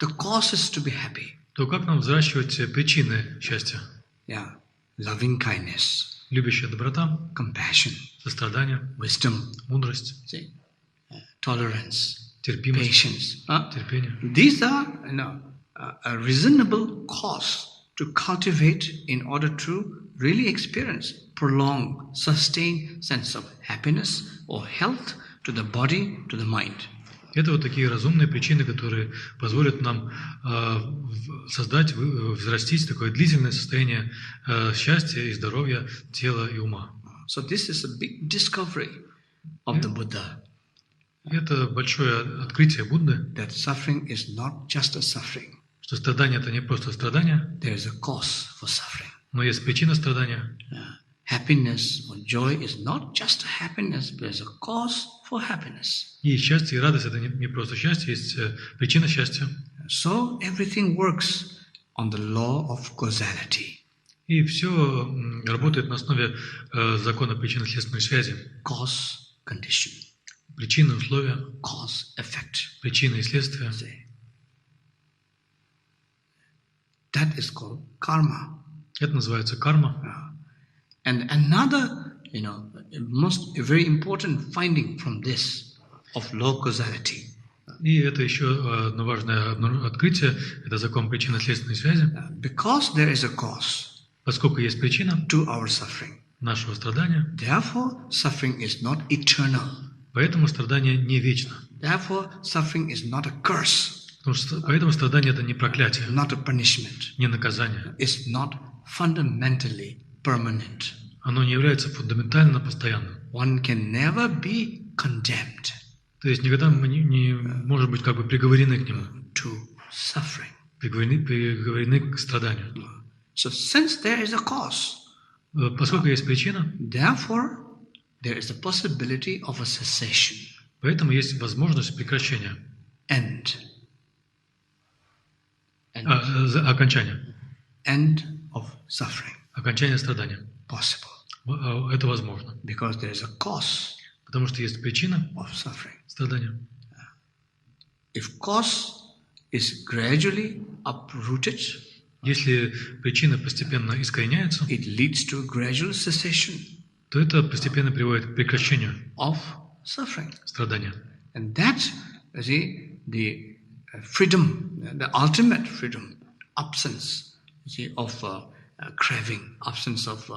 the causes to be happy? то как нам взращивать причины счастья? Yeah, loving kindness, Любящая доброта, compassion, сострадание, wisdom, мудрость, see, tolerance, терпимость, patience. терпение. These are a reasonable cause to cultivate in order to really experience prolonged, sustained sense of happiness or health to the body, to the mind. Это вот такие разумные причины, которые позволят нам создать, взрастить такое длительное состояние счастья и здоровья тела и ума. So this is a big discovery of the Buddha. Это большое открытие Будды, That suffering is not just a suffering. что страдание – это не просто страдание, There is a cause for suffering. но есть причина страдания. Happiness or joy is not just a happiness, but there's a cause for happiness. И счастье и радость – это не просто счастье, есть причина счастья. So everything works on the law of causality. И все работает на основе закона причинно-следственной связи. Cause, condition. Причины, условия, Cause, effect. причины и следствия. That is called karma. Это называется карма. And another, very important finding from this of law causality. И это еще одно важное открытие, это закон причинно-следственной связи. Because there is a cause Поскольку есть причина to our suffering, нашего страдания, therefore suffering is not eternal. поэтому страдание не вечно. Therefore suffering is not a curse, Поэтому страдание – это не проклятие, not a punishment. не наказание. It's not fundamentally permanent. Оно не является фундаментально постоянным. One can never be condemned То есть никогда мы не можем быть как бы приговорены к нему, to suffering. приговорены к страданию. So since there is a cause, Поскольку есть причина, therefore there is a possibility of a cessation. поэтому есть возможность прекращения, End окончания of suffering. окончания страдания. Possible. Это возможно, Because there is a cause потому что есть причина of suffering. страдания. If cause is gradually uprooted, Если причина постепенно искореняется, it leads to gradual cessation то это постепенно приводит к прекращению of suffering. страдания. And that, the freedom, the ultimate freedom, absence, of craving, absence of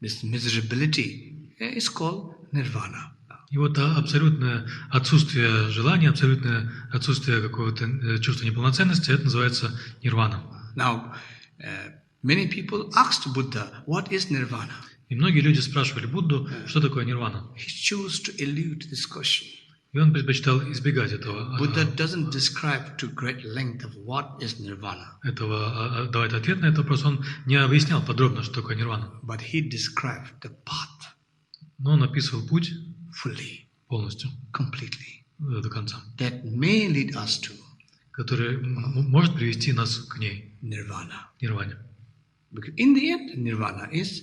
this miserability, is called nirvana. И вот абсолютное отсутствие желания, абсолютное отсутствие какого-то чувства неполноценности, это называется нирвана. Now, many people asked Buddha, what is nirvana? И многие люди спрашивали Будду, что такое нирвана. He chose to elude this question. И И он предпочитал избегать этого. Buddha doesn't describe to great length of what is nirvana. Давать ответ на этот вопрос. Он не объяснял подробно, что такое нирвана. But he described the path. Но он описывал путь fully, полностью, completely, до конца, that may lead us to который может привести нас к ней, nirvana. Because in the end, nirvana is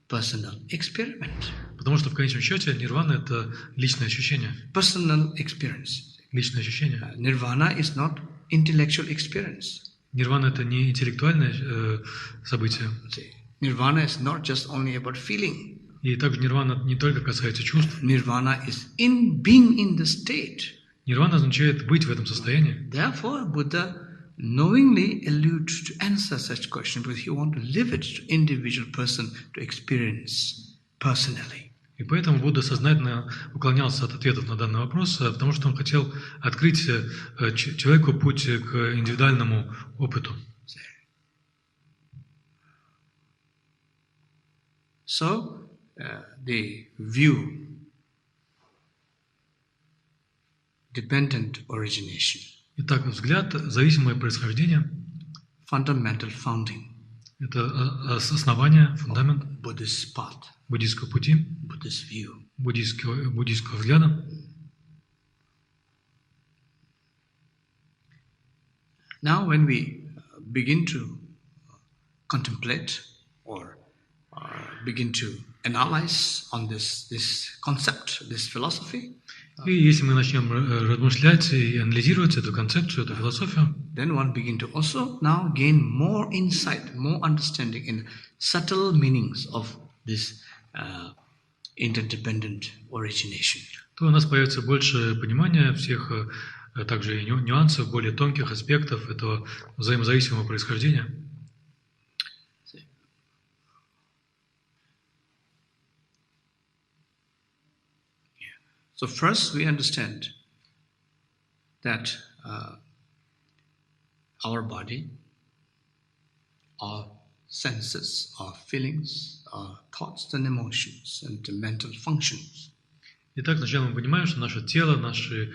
personal experiment. Потому что в конечном счете нирвана — это личное ощущение. Personal experience. Личное ощущение. Nirvana is not intellectual experience. Нирвана — это не интеллектуальное событие. Nirvana is not just only about feeling. И также нирвана не только касается чувств. Nirvana is in being in the state. Нирвана означает быть в этом состоянии. Therefore, Buddha knowingly alludes to answer such question because he wants to live it to individual person to experience personally. И поэтому Будда сознательно уклонялся от ответов на данный вопрос, потому что он хотел открыть человеку путь к индивидуальному опыту. So, the view dependent origination. Итак, взгляд, зависимое происхождение. Fundamental founding. Это основание, фундамент Buddhist path. буддийского пути, Buddhist view. буддийского взгляда. Now, when we begin to contemplate or begin to analyze on this concept, this philosophy, И если мы начнем размышлять и анализировать эту концепцию, эту философию, then one begin to also now gain more insight, more understanding in subtle meanings of this interdependent origination. то у нас появится больше понимания всех также и нюансов, более тонких аспектов этого взаимозависимого происхождения. So first we understand that our body, our senses, our feelings, our thoughts and emotions and the mental functions. Итак, сначала мы понимаем, что наше тело, наши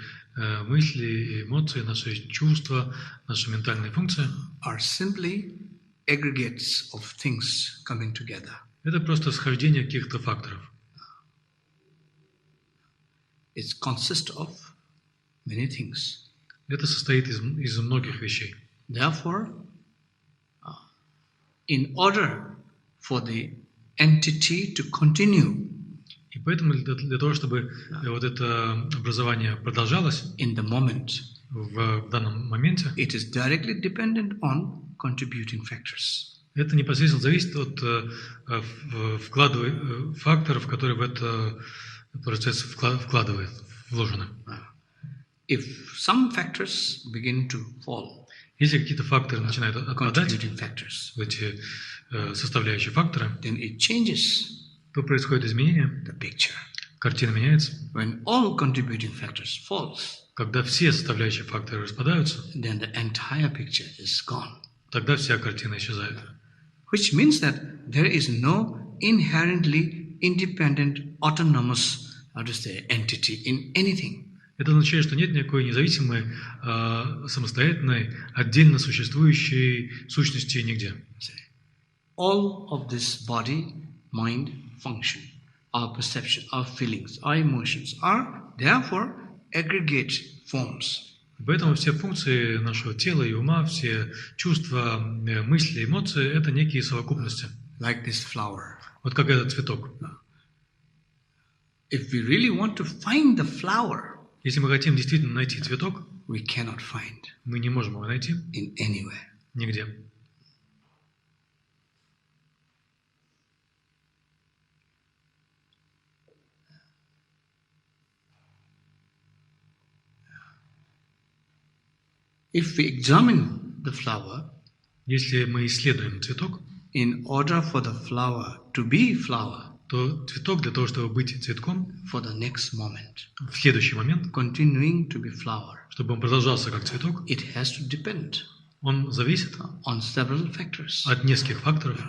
мысли, эмоции, наши чувства, наши ментальные функции are simply aggregates of things coming together. Это просто схождение каких-то факторов. It consists of many things. Это состоит из многих вещей. Therefore, in order for the entity to continue, и поэтому для того, чтобы вот это образование продолжалось in the moment, в данном моменте, it is directly dependent on contributing factors. Это непосредственно зависит от факторов, которые в этот процесс вложены. If some factors begin to fall, если какие-то факторы начинают отпадать, factors, эти составляющие факторы, then it changes то происходит изменение, the picture. Картина меняется. When all contributing factors falls, когда все составляющие факторы распадаются, then the entire picture is gone. Тогда вся картина исчезает. Which means that there is no inherently independent, autonomous, entity in anything. Это означает, что нет никакой независимой, самостоятельной, отдельно существующей сущности нигде. All of this body, mind, function, our perception, our feelings, our emotions are therefore aggregate forms. Поэтому все функции нашего тела и ума, все чувства, мысли, эмоции – это некие совокупности. Like this flower. Вот как этот цветок. If we really want to find the flower, если мы хотим действительно найти цветок, we cannot find. Мы не можем его найти. In anywhere. Нигде. If we examine the flower, если мы исследуем цветок, in order for the flower to be flower, то цветок для того, чтобы быть цветком, for the next moment, в следующий момент, continuing to be flower, чтобы он продолжался как цветок, it has to depend, он зависит on several factors, от нескольких факторов: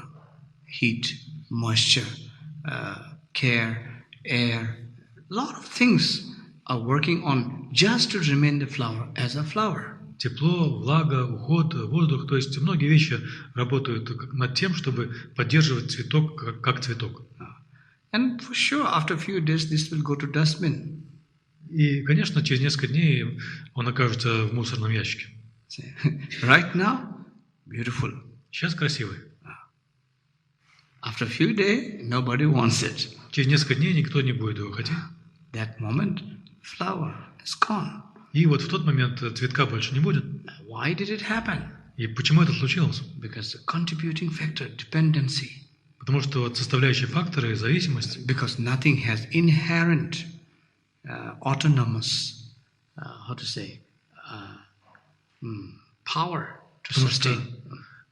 heat, moisture, care, air, a lot of things are working on just to remain the flower as a flower. Тепло, влага, уход, воздух. То есть многие вещи работают над тем, чтобы поддерживать цветок как цветок. And for sure, after a few days, this will go to dustbin. И, конечно, через несколько дней он окажется в мусорном ящике. Right now, beautiful. Сейчас красивый. After a few days, nobody wants it. Через несколько дней никто не будет его хотеть. That moment, flower is gone. И вот в тот момент цветка больше не будет. Why did it happen? И почему это случилось? Because the contributing factor, dependency. Потому что вот составляющие факторы зависимости. Because nothing has inherent, autonomous, how to say, power to Потому что sustain.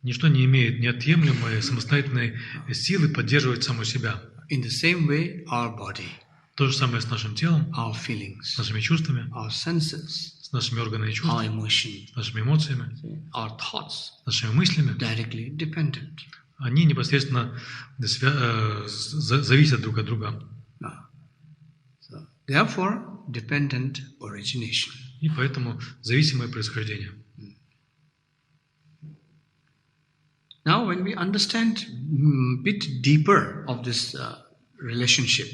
ничто не имеет неотъемлемой самостоятельной силы поддерживать само себя. In the same way, our body, То же самое с нашим телом, our feelings, с нашими чувствами, our senses, с нашими органами чувств, our emotions, с нашими эмоциями, our thoughts, с нашими мыслями. directly dependent. Они непосредственно зависят друг от друга. So, therefore, dependent origination. И поэтому зависимое происхождение. Now, when we understand a bit deeper of this relationship,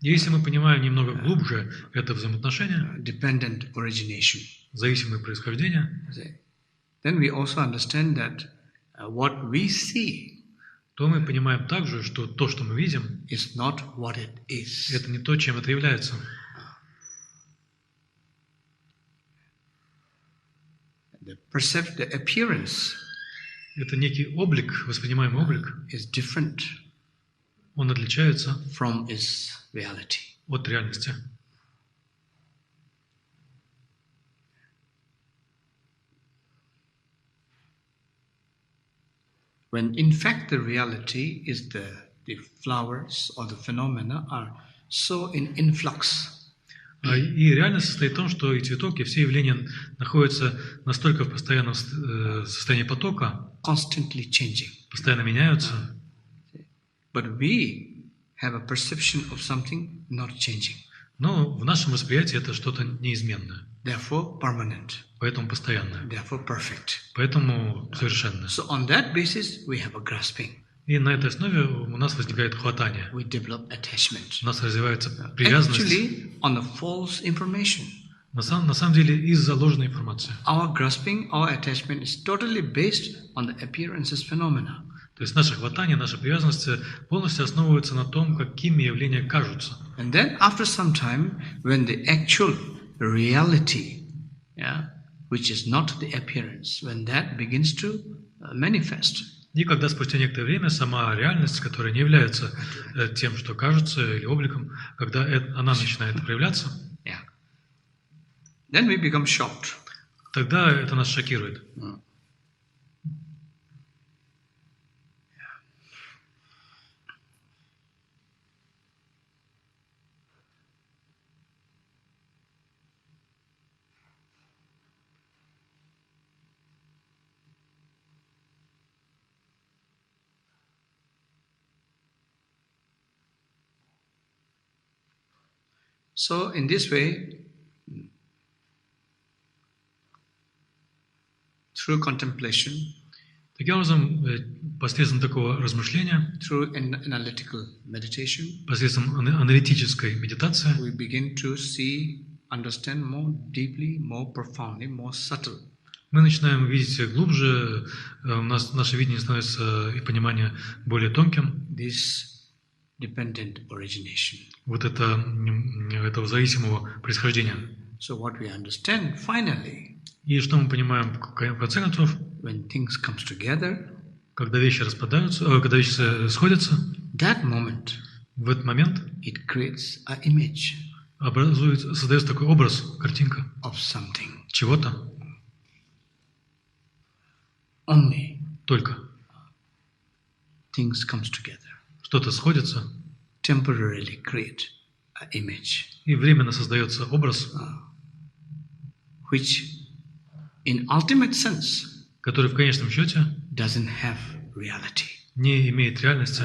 Если мы понимаем немного глубже это взаимоотношение, dependent origination, зависимое происхождение, then we also understand that what we see то мы понимаем также, что то, что мы видим, is not what it is. это не то, чем это является. The appearance Это некий облик, воспринимаемый облик, is different он отличается from its reality. от реальности. When in fact the reality is the flowers or the phenomena are so in influx. И реальность состоит в том, что и цветок, и все явления находятся настолько в постоянном состоянии потока, Constantly changing. постоянно меняются, But we have a perception of something not changing. но в нашем восприятии это что-то неизменное, Therefore permanent. поэтому постоянное, Therefore perfect. поэтому совершенное. So on that basis we have a grasping. И на этой основе у нас возникает хватание, We develop attachment. у нас развивается привязанность, Actually on the false information. на самом деле из-за ложной информации. Our grasping, our attachment is totally based on the appearances phenomena. То есть наше хватание, наша привязанность полностью основывается на том, какими явления кажутся. And then after some time, when the actual reality, which is not the appearance, when that begins to manifest. И когда спустя некоторое время сама реальность, которая не является тем, что кажется, или обликом, когда она начинает проявляться, then we become shocked. Тогда это нас шокирует. So in this way, through contemplation, таким образом, посредством такого размышления, through analytical meditation, посредством аналитической медитации, we begin to see, understand more deeply, more profoundly, more subtle. Мы начинаем видеть глубже, наше видение становится и понимание более тонким. This dependent origination. Вот этого зависимого происхождения. So what we understand finally, И что мы понимаем в конце концов, when things comes together, когда вещи распадаются, когда вещи сходятся, that moment, в этот момент it creates an image создается такой образ, картинка of something. чего-то, Only только things comes together, что-то сходится, temporarily create an image, и временно создается образ, which in ultimate sense который в конечном счете doesn't have reality, не имеет реальности,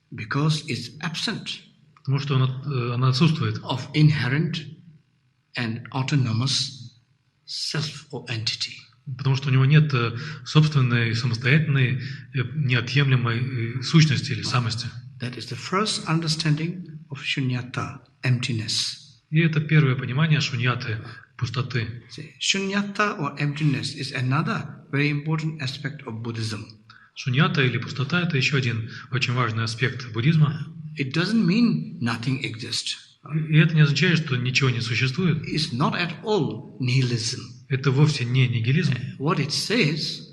because it's absent потому что она отсутствует of inherent an autonomous self or entity. Потому что у него нет собственной, самостоятельной, неотъемлемой сущности или самости. That is the first understanding of shunyata, emptiness. И это первое понимание шуньяты, пустоты. Shunyata or emptiness is another very important aspect of Buddhism. Шуньята или пустота – это еще один очень важный аспект буддизма. It doesn't mean nothing exists. И это не означает, что ничего не существует. It's not at all nihilism. Это вовсе не нигилизм. What it says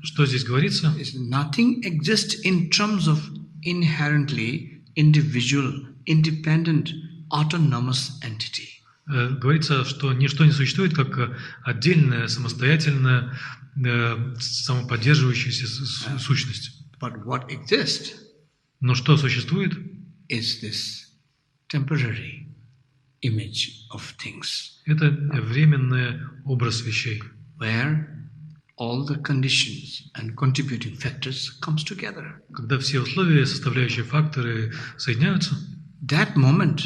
Что здесь говорится? is nothing exists in terms of inherently individual, independent, autonomous entity. Говорится, что ничто не существует как отдельная, самостоятельная, самоподдерживающаяся сущность. But what exists Но что существует? is this temporary image of things, Это временный образ вещей, where all the conditions and contributing factors comes together. когда все условия, составляющие факторы соединяются. That moment,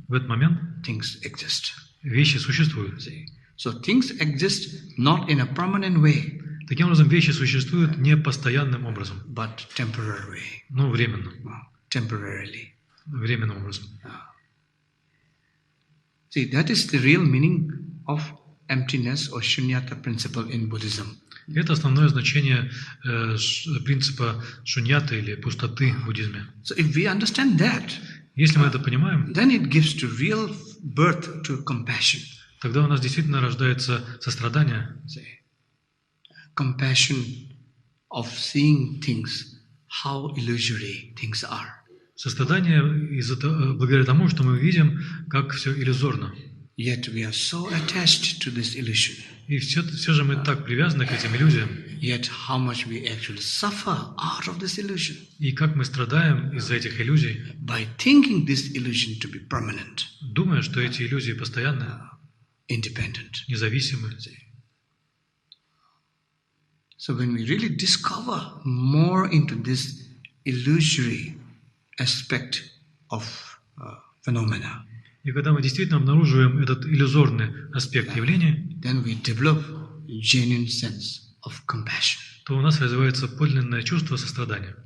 В этот момент things exist. вещи существуют. See? So things exist not in a permanent way, Таким образом, вещи существуют не постоянным образом, but temporary way, но временно, temporarily. временным образом. See, that is the real meaning of emptiness or shunyata principle in Buddhism. Это основное значение принципа шуньяты или пустоты в буддизме. So if we understand that, Если мы это понимаем, then it gives to real birth to compassion. тогда у нас действительно рождается сострадание, See, compassion of seeing things, how illusory things are. сострадание благодаря тому, что мы видим, как все иллюзорно. Yet we are so attached to this illusion. И все же мы так привязаны к этим иллюзиям. Yet how much we actually suffer out of this illusion И как мы страдаем из-за этих иллюзий, by thinking this illusion to be permanent, думая, что эти иллюзии постоянны, independent. независимы. So when we really discover more into this illusory aspect of phenomena, И когда мы действительно обнаруживаем этот иллюзорный аспект явления, then we develop genuine sense of compassion. то у нас развивается подлинное чувство сострадания.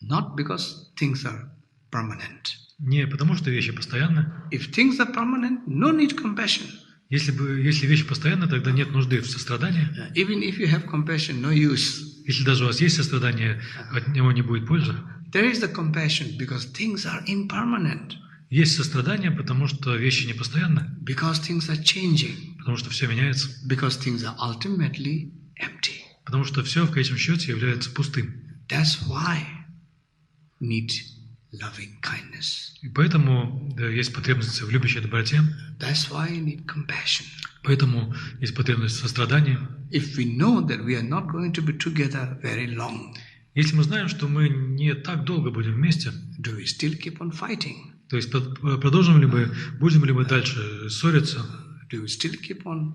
Not because things are permanent. Не потому, что вещи постоянны. If things are permanent, no need compassion. Если вещи постоянны, тогда нет нужды в сострадании. Even if you have compassion, no use. Если даже у вас есть сострадание, от него не будет пользы. There is the compassion because things are impermanent. Есть сострадание, потому что вещи не постоянны, Because things are changing. потому что все меняется, Because things are ultimately empty. потому что все в конечном счете является пустым. That's why need loving kindness. И поэтому есть потребность в любящей доброте, That's why need compassion. поэтому есть потребность в сострадании. If we know that we are not going to be together very long, Если мы знаем, что мы не так долго будем вместе, do we still keep on fighting? то есть продолжим ли мы, будем ли мы дальше ссориться, Do we still keep on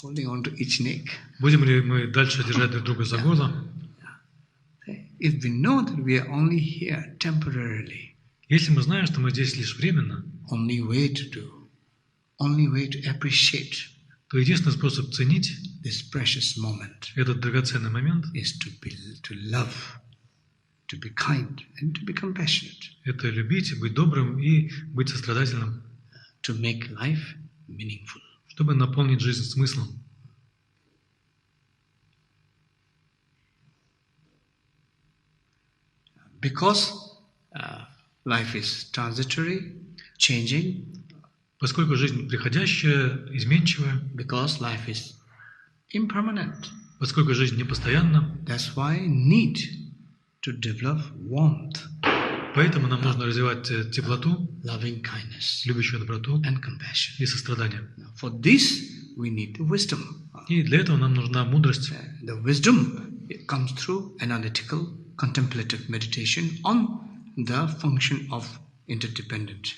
holding on to each neck? будем ли мы дальше держать друг друга за горло. If we know that we are only here temporarily, Если мы знаем, что мы здесь лишь временно, only way to appreciate то единственный способ ценить this precious moment этот драгоценный момент is to love, to be kind, and to be compassionate, – это любить, быть добрым и быть сострадательным, to make life meaningful. чтобы наполнить жизнь смыслом. Because life is transitory, changing, Поскольку жизнь приходящая, изменчивая, because life is impermanent, поскольку жизнь непостоянна, that's why need to develop warmth, поэтому нам нужно развивать теплоту, loving kindness, любящую доброту and compassion. и сострадание. For this, we need wisdom. И для этого нам нужна мудрость. The wisdom comes through analytical, contemplative meditation on the function of interdependent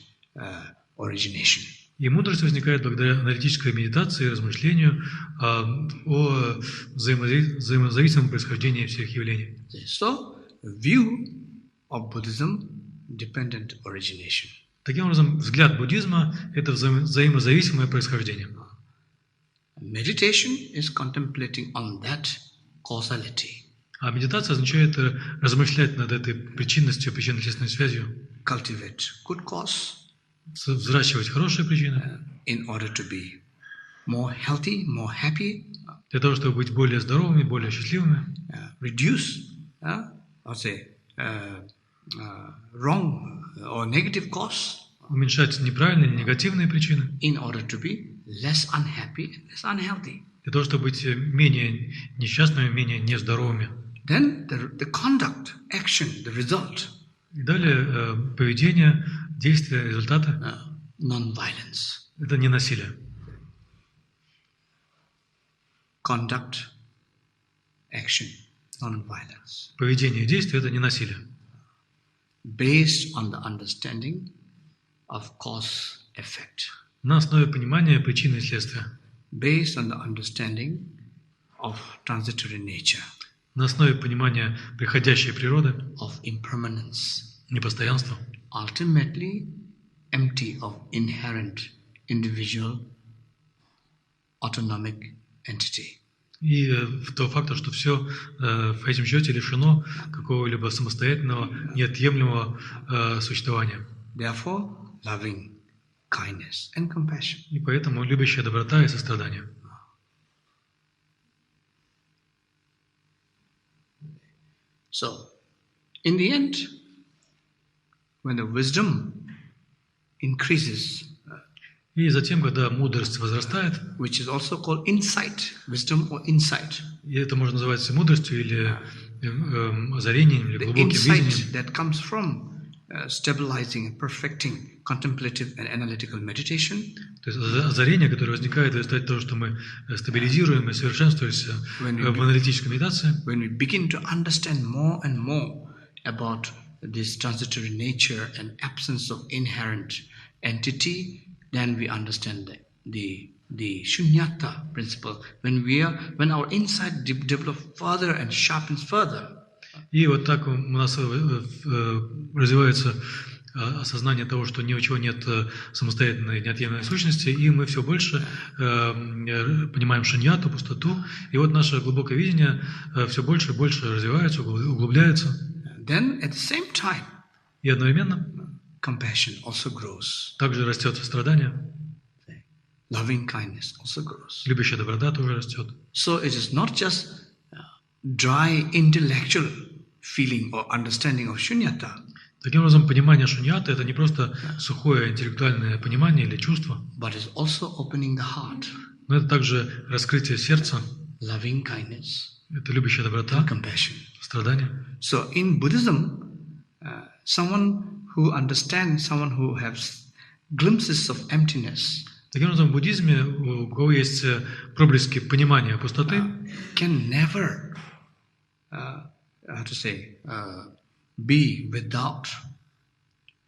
origination. И мудрость возникает благодаря аналитической медитации и размышлению о взаимозависимом происхождении всех явлений. So, view of Buddhism, dependent origination. Таким образом, взгляд буддизма – это взаимозависимое происхождение. Meditation is contemplating on that causality. А медитация означает размышлять над этой причинностью, причинно-следственной связью. Cultivate good cause. Взращивать хорошие причины. In order to be more healthy, more happy. Для того, чтобы быть более здоровыми, более счастливыми. Reduce, wrong or negative cause. Уменьшать неправильные, негативные причины. In order to be less unhappy and less unhealthy. Для того, чтобы быть менее несчастными, менее нездоровыми. Then the conduct, action, the result. И далее поведение, действия, результаты. Non-violence. Это не насилие. Conduct, action, non-violence. Поведение и действие – это не насилие. Based on the understanding of cause-effect. На основе понимания причины и следствия. Based on the understanding of transitory nature. На основе понимания приходящей природы. Of impermanence. Непостоянства. Ultimately empty of inherent individual autonomic entity. И того факта, что все в этом счете лишено какого-либо самостоятельного, неотъемлемого существования. Therefore, loving kindness and compassion. И поэтому любящая доброта и сострадание. So, in the end, when the wisdom increases, и затем, когда мудрость возрастает, which is also called insight, wisdom or insight. И это можно называть мудростью или озарением, или глубоким видением. That comes from stabilizing and perfecting contemplative and analytical meditation. То есть озарение, которое возникает в результате того, что мы стабилизируем и совершенствуемся в аналитической медитации. When we begin to understand more and more about this transitory nature and absence of inherent entity, then we understand the shunyata principle. When our insight develops further and sharpens further. И вот так у нас развивается осознание того, что ни у чего нет самостоятельной, неотъемлемой сущности, и мы все больше понимаем шуньяту, пустоту, и вот наше глубокое видение все больше и больше развивается, углубляется. Then, at the same time, и одновременно compassion also grows. Также растет сострадание. Loving kindness also grows. Любящая доброта тоже растет. So it is not just dry intellectual feeling or understanding of shunyata. Таким образом, понимание шуньяты – это не просто сухое интеллектуальное понимание или чувство, but is also opening the heart. Но это также раскрытие сердца. Loving kindness. Это любящая доброта, compassion. Страдание. So in Buddhism, someone who understands, someone who has glimpses of emptiness. Таким образом, в буддизме, у кого есть проблески понимания пустоты, can never be without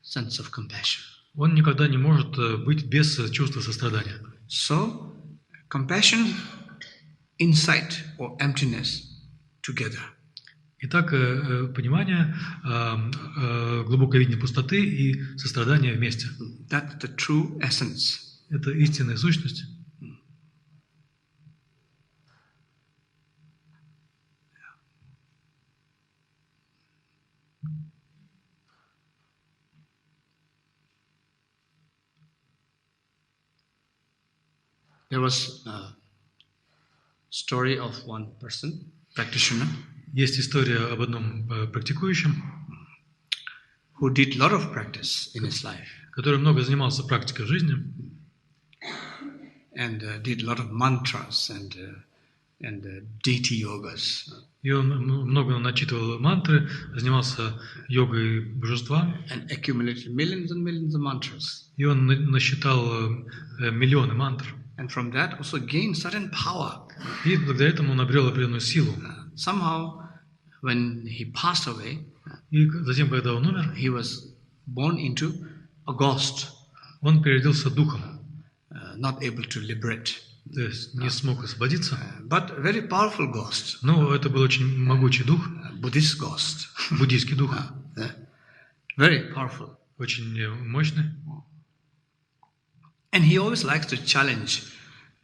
sense of compassion. Он никогда не может быть без чувства сострадания. So, compassion, insight or emptiness together. Итак, понимание, глубокое видение пустоты и сострадание вместе. That's the true essence. Это истинная сущность. There was a story of one person, practitioner. Есть история об одном практикующем, who did a lot of practice in his life, который много занимался практикой в жизни, and did a lot of mantras and deity yogas. И он много начитывал мантры, занимался йогой божества. And accumulated millions and millions of mantras. И он насчитал миллионы мантр. And from that also gained certain power. И благодаря этому он обрел определенную силу. Somehow, when he passed away, и затем, когда он умер, he was born into a ghost. Он переродился духом. Not able to liberate. То есть не смог освободиться. But very powerful ghost. Но это был очень могучий дух. Buddhist ghost. Буддийский дух. Very powerful. очень мощный. And he always likes to challenge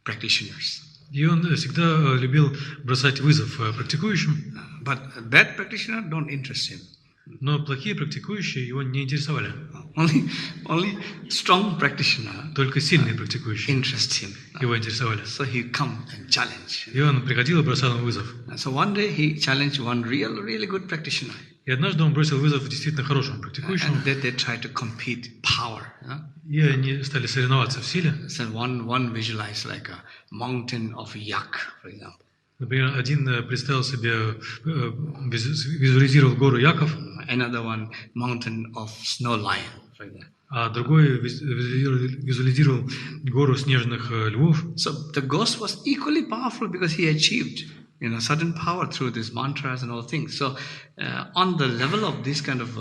practitioners. И он всегда любил бросать вызов практикующим. But bad practitioners don't interest him. Но плохие практикующие его не интересовали. Only strong practitioner Только сильные практикующие interest him. его интересовали. So he come and challenge. И он приходил и бросал им вызов. So one day he challenged one really good practitioner. И однажды он бросил вызов действительно хорошему практикующему. And they tried to compete power. И они стали соревноваться в силе. So one visualized like a mountain of yak, for example. Например, один представил себе, визуализировал гору Яков, Another one mountain of snow lion, for example. а другой визуализировал гору снежных львов. So the ghost was equally powerful because he achieved, certain power through these mantras and all things. So on the level of this kind of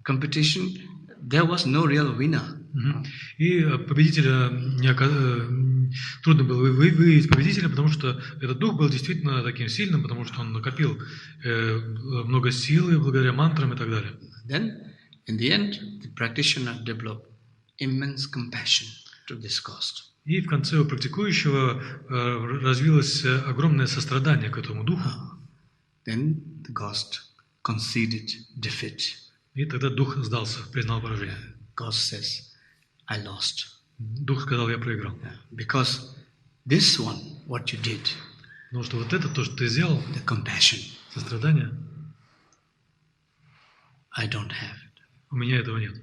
competition, there was no real winner. И победителя трудно было выявить победителя, потому что этот дух был действительно таким сильным, потому что он накопил много силы благодаря мантрам и так далее. Then, in the end, the practitioner developed immense compassion to this ghost. И в конце у практикующего развилось огромное сострадание к этому духу. Then the ghost conceded defeat. И тогда дух сдался, признал поражение. Ghost says, I lost. Дух сказал, я проиграл. Because this one, what you did, Потому что вот это, то, что ты сделал, the compassion, сострадание, I don't have it. у меня этого нет.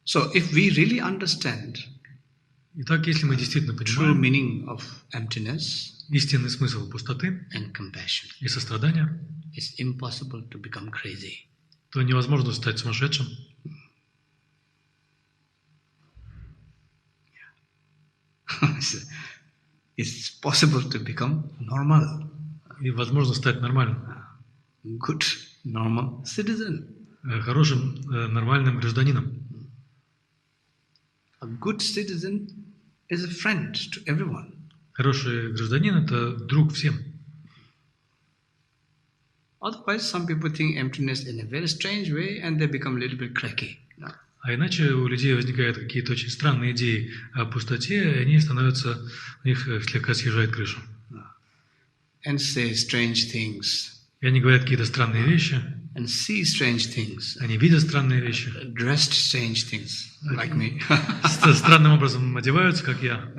So if we really understand Итак, если мы действительно true понимаем meaning of emptiness истинный смысл пустоты and compassion, и сострадания, it's impossible to become crazy. то невозможно стать сумасшедшим. It's possible to become normal, И возможно стать нормальным, good, normal citizen. хорошим, нормальным гражданином. A good citizen is a friend to everyone. Хороший гражданин – это друг всем. Otherwise, some people think emptiness in a very strange way and they become a little bit cracky. А иначе у людей возникают какие-то очень странные идеи о пустоте, и они становятся, у них слегка съезжает крыша. And say strange things. И они говорят какие-то странные вещи, And see strange things. они видят странные вещи, Dressed strange things, like me. странным образом одеваются, как я,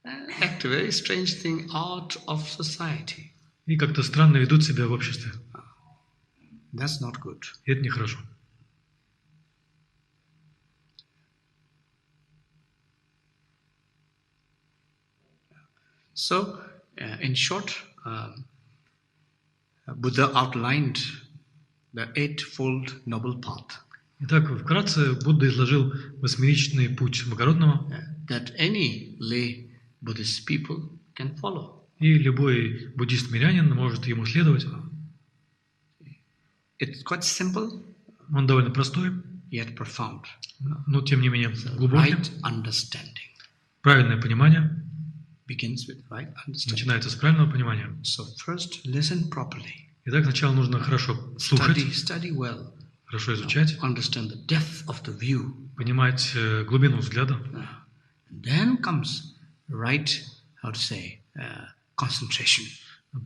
Act a very strange thing out of society. и как-то странно ведут себя в обществе. That's not good. И это нехорошо. So, in short, Buddha outlined the eightfold noble path Итак, вкратце Будда изложил восьмеричный путь благородного, that any lay Buddhist people can follow. и любой буддист-мирянин может ему следовать. It's quite simple, Он довольно простой, yet profound. но тем не менее глубокий. Right understanding Правильное понимание begins with right understanding. начинается с правильного понимания. So first, listen properly. Итак, сначала нужно хорошо слушать, Study well. хорошо изучать, Understand the depth of the view. понимать глубину взгляда. Then comes right, concentration.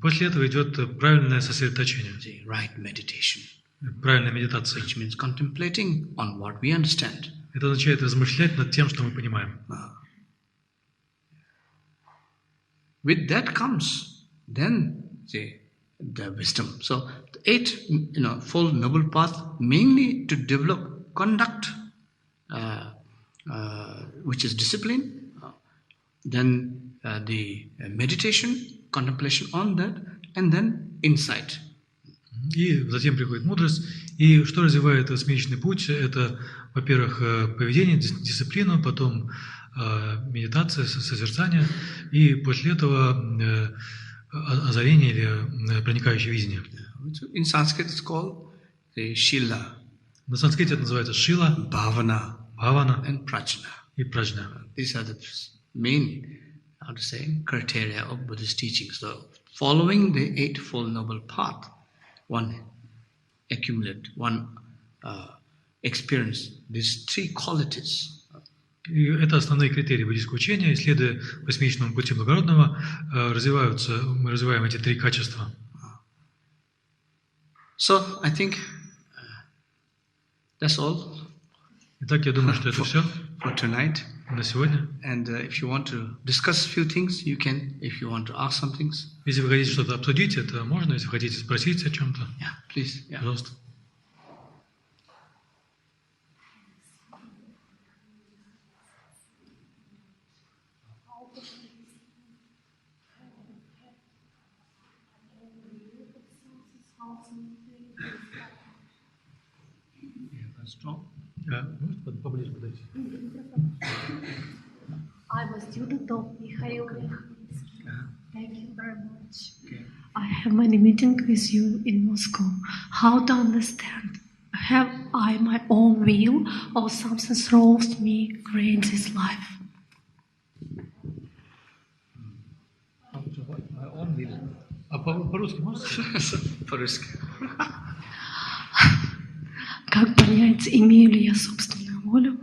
После этого идет правильное сосредоточение, The right meditation, правильная медитация. which means contemplating on what we understand. Это означает размышлять над тем, что мы понимаем. With that comes then the wisdom. So the eightfold noble path mainly to develop conduct, which is discipline. Then the meditation, contemplation on that, and then insight. И затем приходит мудрость. И что развивает восьмеричный путь? Это, во-первых, поведение, дисциплина, потом медитация, созерцание, и после этого озарение или проникающее видение. In Sanskrit it's called the Shila, На санскрите это называется шила, bhavana, бхавана and prajna. и праджна. These are the main, criteria of Buddhist teachings. So, following the Eightfold Noble Path, one experience these three qualities. И это основные критерии буддийского учения. Исследуя восьмичному пути благородного, мы развиваем эти три качества. So, I think that's all. Итак, я думаю, что это все for tonight. на сегодня. And if you want to discuss a few things, you can. If you want to ask some things, Если вы хотите что-то обсудить, это можно. Если хотите спросить о чем-то, yeah, please. Yeah. пожалуйста. Поближе подойти. I'm a student of Mikhail. Thank you very much. Okay. I have many meetings with you in Moscow. How to understand? Have I my own will or something throws me create this life? А по-русски можете? По-русски. Как понять, имею ли я собственную волю?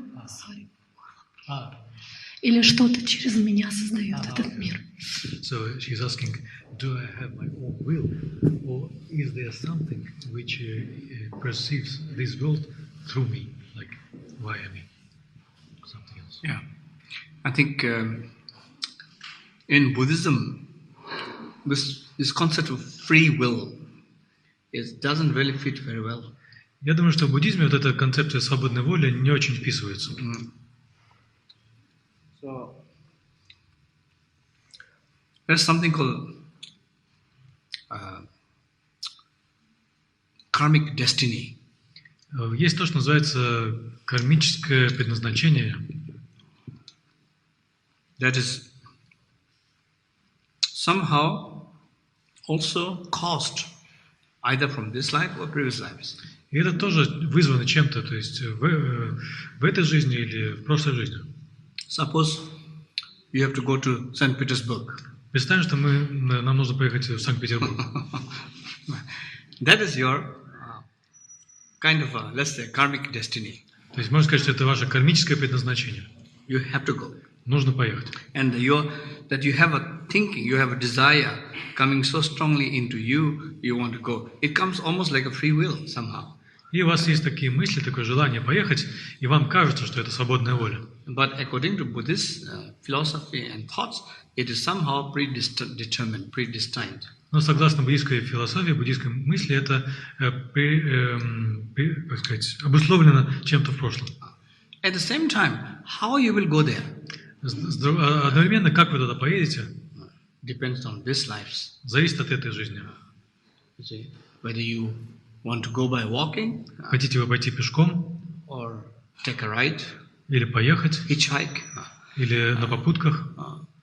Или что-то через меня создает этот мир? So she's asking, do I have my own will, or is there something which perceives this world through me, like via me, something else? Yeah, I think in Buddhism, this concept of free will doesn't really fit very well. Я думаю, что в буддизме вот эта концепция свободной воли не очень вписывается. So there's something called karmic destiny. Есть то, что называется кармическое предназначение. That is somehow also caused either from this life or previous lives. И это тоже вызвано чем-то, то есть в этой жизни или в прошлой жизни. Suppose you have to go to St. Petersburg. Представим, что нам нужно поехать в Санкт-Петербург. That is your kind of let's say, karmic destiny. То есть можно сказать, что это ваше кармическое предназначение. You have to go. Нужно поехать. And that you have a thinking, you have a desire coming so strongly into you, you want to go. It comes almost like a free will somehow. И у вас есть такие мысли, такое желание поехать, и вам кажется, что это свободная воля. But according to Buddhist philosophy and thoughts, it is somehow predetermined, predestined. Но согласно буддийской философии, буддийской мысли, это как сказать, обусловлено чем-то в прошлом. At the same time, how you will go there Одновременно, как вы туда поедете, depends on this lives. зависит от этой жизни. You see, whether you want to go by walking, Хотите вы пойти пешком, or take a ride, или поехать, hitchhike, или на попутках,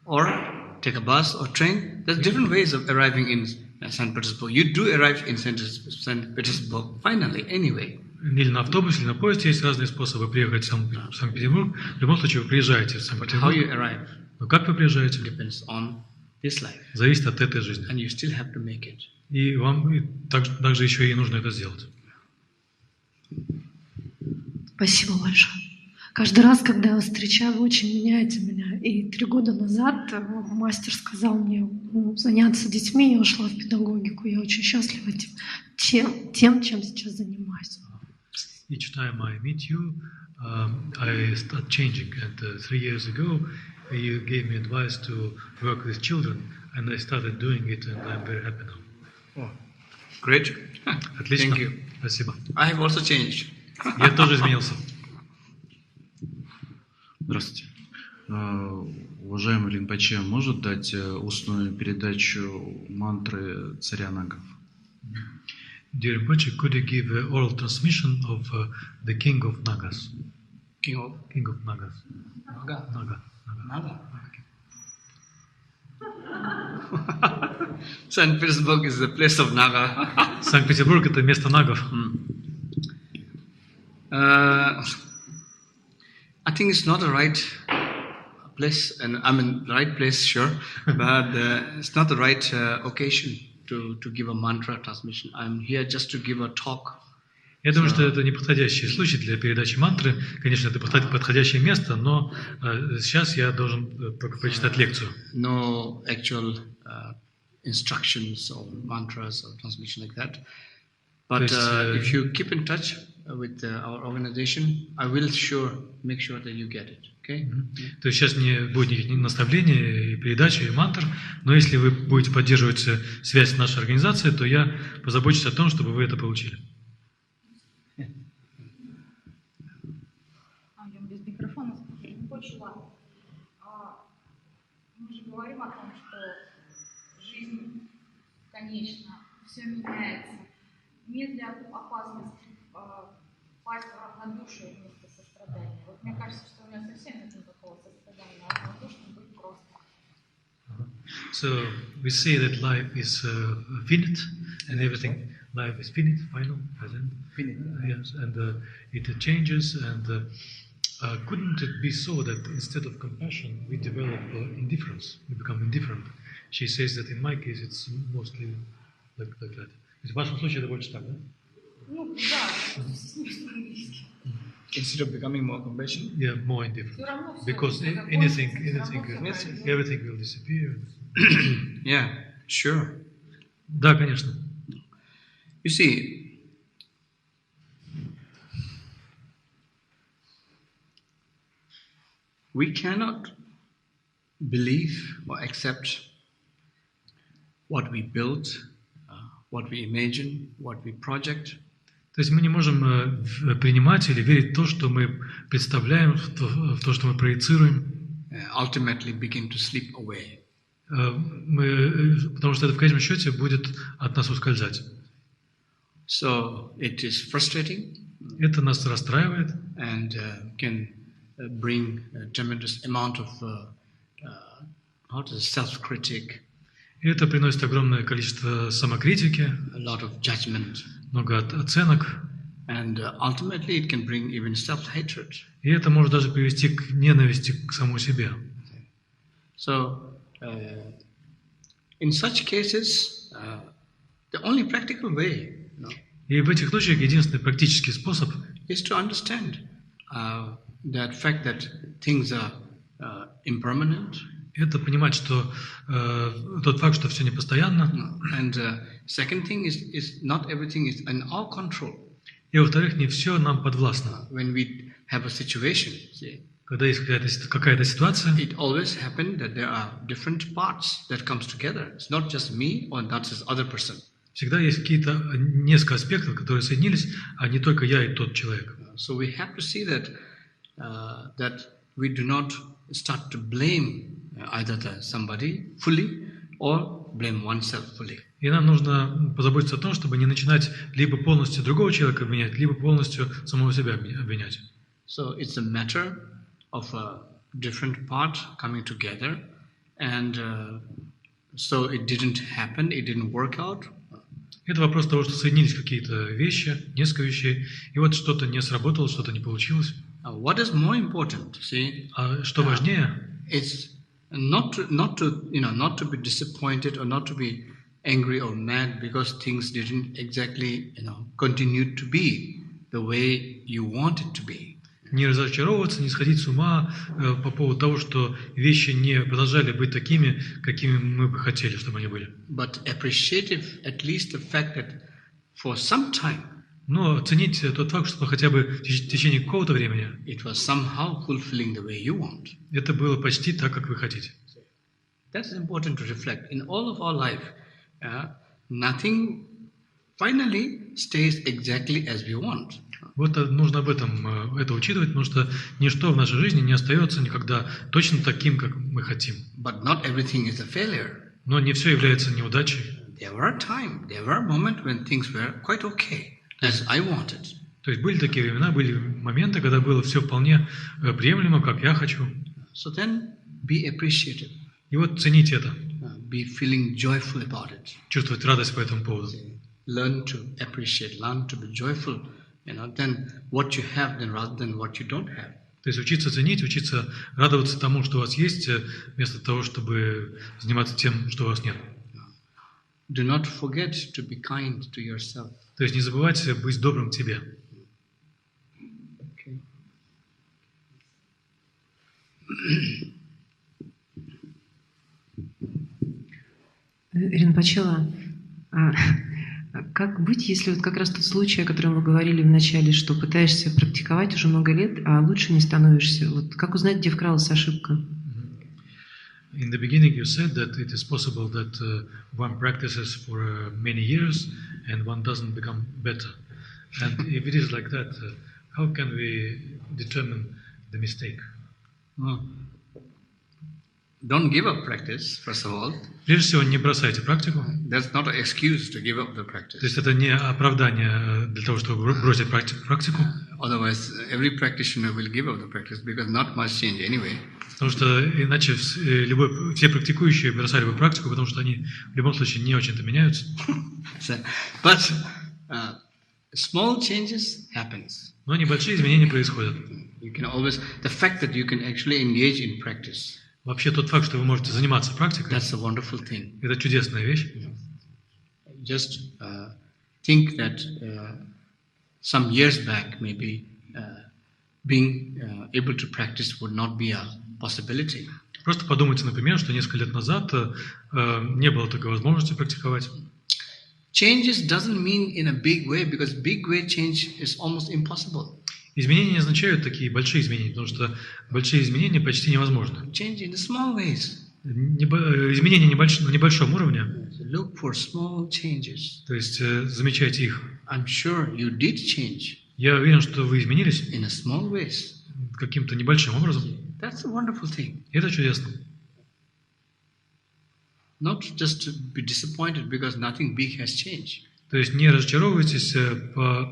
or take a bus or train. There's different ways of arriving in St. Petersburg. You do arrive in St. Petersburg finally, anyway. или на автобусе, или на поезде. Есть разные способы приехать в Санкт-Петербург. В любом случае, вы приезжаете в How Санкт-Петербург. you arrive Но как вы приезжаете, depends on this life, зависит от этой жизни. and you still have to make it. И вам также еще и нужно это сделать. Спасибо большое. Каждый раз, когда я вас встречаю, вы очень меняете меня. И 3 года назад мастер сказал мне заняться детьми, я ушла в педагогику. Я очень счастлива тем, чем сейчас занимаюсь. Each time I meet you, I start changing. And 3 years ago, you gave me advice to work with children, and I started doing it, and I'm very happy now. Oh, great. Отлично. Thank you. Спасибо. I have also changed. Я тоже изменился. Здравствуйте. Уважаемый Ринпоче, может дать устную передачу мантры царя Нагов? Dear Rинпоче, could you give oral transmission of the King of Nagas? King of King of Nagas. Naga. Naga. Naga. St. Petersburg is the place of Naga. Санкт-Петербург — это место нагов. I think it's not the right place, and I mean right place, sure, but it's not the right occasion to give a mantra transmission. I'm here just to give a talk. Я думаю, что это не подходящий случай для передачи мантры. Конечно, это подходящее место, но сейчас я должен только прочитать лекцию. No actual instructions or mantras or transmission like that. But if you keep in touch with our organization, I will make sure that you get it. Okay? То есть сейчас не будет никаких наставлений, и передачи, и мантр, но если вы будете поддерживать связь с нашей организацией, то я позабочусь о том, чтобы вы это получили. Без микрофона. Ринпоче, ладно. Мы же говорим о том, что жизнь конечна, все меняется. Нет ли опасности пасть в равнодушие вместо сострадания? Вот мне кажется, что у меня совсем нет никакого сострадания, а равнодушно быть просто. So we say that life is finite and everything. Life is finite, final, present. Yes, and it changes. And couldn't it be so that instead of compassion, we develop indifference? We become indifferent. She says that in my case, it's mostly like that. В вашем случае это больше так, да? Ну, да, английский. Instead of becoming more compassionate? Yeah, more indifferent. Все равно все. Because everything will disappear. Yeah, sure. Да, конечно. You see, we cannot believe or accept what we build, what we imagine, what we project. То есть мы не можем принимать или верить в то, что мы представляем, в то, что мы проецируем. Ultimately begin to slip away. Потому что это в конечном счете будет от нас ускользать. So it is frustrating. Это нас расстраивает. And can bring a tremendous amount of self-critic. И это приносит огромное количество самокритики, A lot of judgment. Много оценок. And ultimately it can bring even self-hatred. И это может даже привести к ненависти к самому себе. So in such cases, the only practical way, И в этих случаях единственный практический способ is to understand that fact that things are impermanent. Это понимать, что тот факт, что все непостоянно. And second thing is not everything is in our control. И во-вторых, не все нам подвластно. When we have a situation, see, Когда есть какая-то ситуация, it always happens that there are different parts that comes together. It's not just me or not just other person. всегда есть какие-то несколько аспектов, которые соединились, а не только я и тот человек. So we have to see that we do not start to blame either somebody fully or blame oneself fully. И нам нужно позаботиться о том, чтобы не начинать либо полностью другого человека обвинять, либо полностью самого себя обвинять. So it's a matter of a different part coming together, and so it didn't happen, it didn't work out. Это вопрос того, что соединились какие-то вещи, несколько вещей, и вот что-то не сработало, что-то не получилось. What is more important, see? А что важнее? It's not to be disappointed or not to be angry or mad because things didn't exactly, continue to be the way you want it to be. Не разочаровываться, не сходить с ума по поводу того, что вещи не продолжали быть такими, какими мы бы хотели, чтобы они были. But appreciative at least the fact that for some time Но оценить тот факт, что хотя бы в течение какого-то времени it was somehow fulfilling the way you want. это было почти так, как вы хотите. That's important to reflect. In all of our life, nothing finally stays exactly as we want. Вот нужно об этом это учитывать, потому что ничто в нашей жизни не остается никогда точно таким, как мы хотим. But not everything is a failure. Но не все является неудачей. There were moments when things were quite okay, as I wanted. То есть были такие времена, были моменты, когда было все вполне приемлемо, как я хочу. So then be appreciative. И вот ценить это. Be feeling joyful about it. Чувствовать радость по этому поводу. Learn to appreciate, learn to be joyful than what you have, then rather than what you don't have. То есть учиться ценить, учиться радоваться тому, что у вас есть, вместо того, чтобы заниматься тем, что у вас нет. Do not forget to be kind to yourself. То есть не забывайте быть добрым к себе. Okay. Ринпоче, как быть, если вот как раз тот случай, о котором вы говорили в начале, что пытаешься практиковать уже много лет, а лучше не становишься? Вот как узнать, где вкралась ошибка? In the beginning, you said that it is possible that one practices for many years and one doesn't become better. And if it is like that, how can we determine the mistake? Don't give up practice, first of all. Прежде всего, не бросайте практику. That's not an excuse to give up the То practice. есть это не оправдание для того, чтобы бросить практику. Otherwise, every practitioner will give up the practice because not much change anyway. Потому что иначе все практикующие бросали бы практику, потому что они в любом случае не очень-то меняются. But small changes happens. Но небольшие изменения происходят. You can always, the fact that you can actually engage in practice, Вообще тот факт, что вы можете заниматься практикой, that's a wonderful thing. это чудесная вещь. Just think that some years back, maybe being able to practice would not be a possibility. Просто подумайте, например, что несколько лет назад не было такой возможности практиковать. Changes doesn't mean in a big way, because big way change is almost impossible. Изменения не означают такие большие изменения, потому что большие изменения почти невозможны. Change in the small ways. Изменения на небольшом уровне, Look for small changes. то есть замечайте их. I'm sure you did change Я уверен, что вы изменились in a small ways. каким-то небольшим образом. That's a wonderful thing. И это чудесно. Not just to be disappointed because nothing big has changed. То есть не разочаровывайтесь,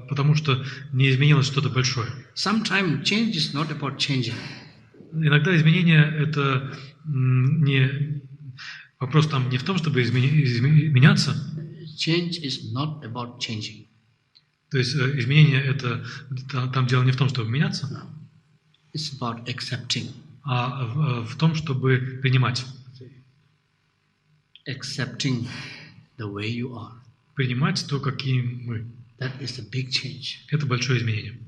потому что не изменилось что-то большое. Sometimes change is not about changing. Иногда изменения – это не вопрос там не в том, чтобы меняться. Change is not about changing. То есть изменение – это там дело не в том, чтобы меняться, No. It's about accepting. а в том, чтобы принимать. Accepting the way you are. Принимать то, какие мы. That is a big change. Это большое изменение.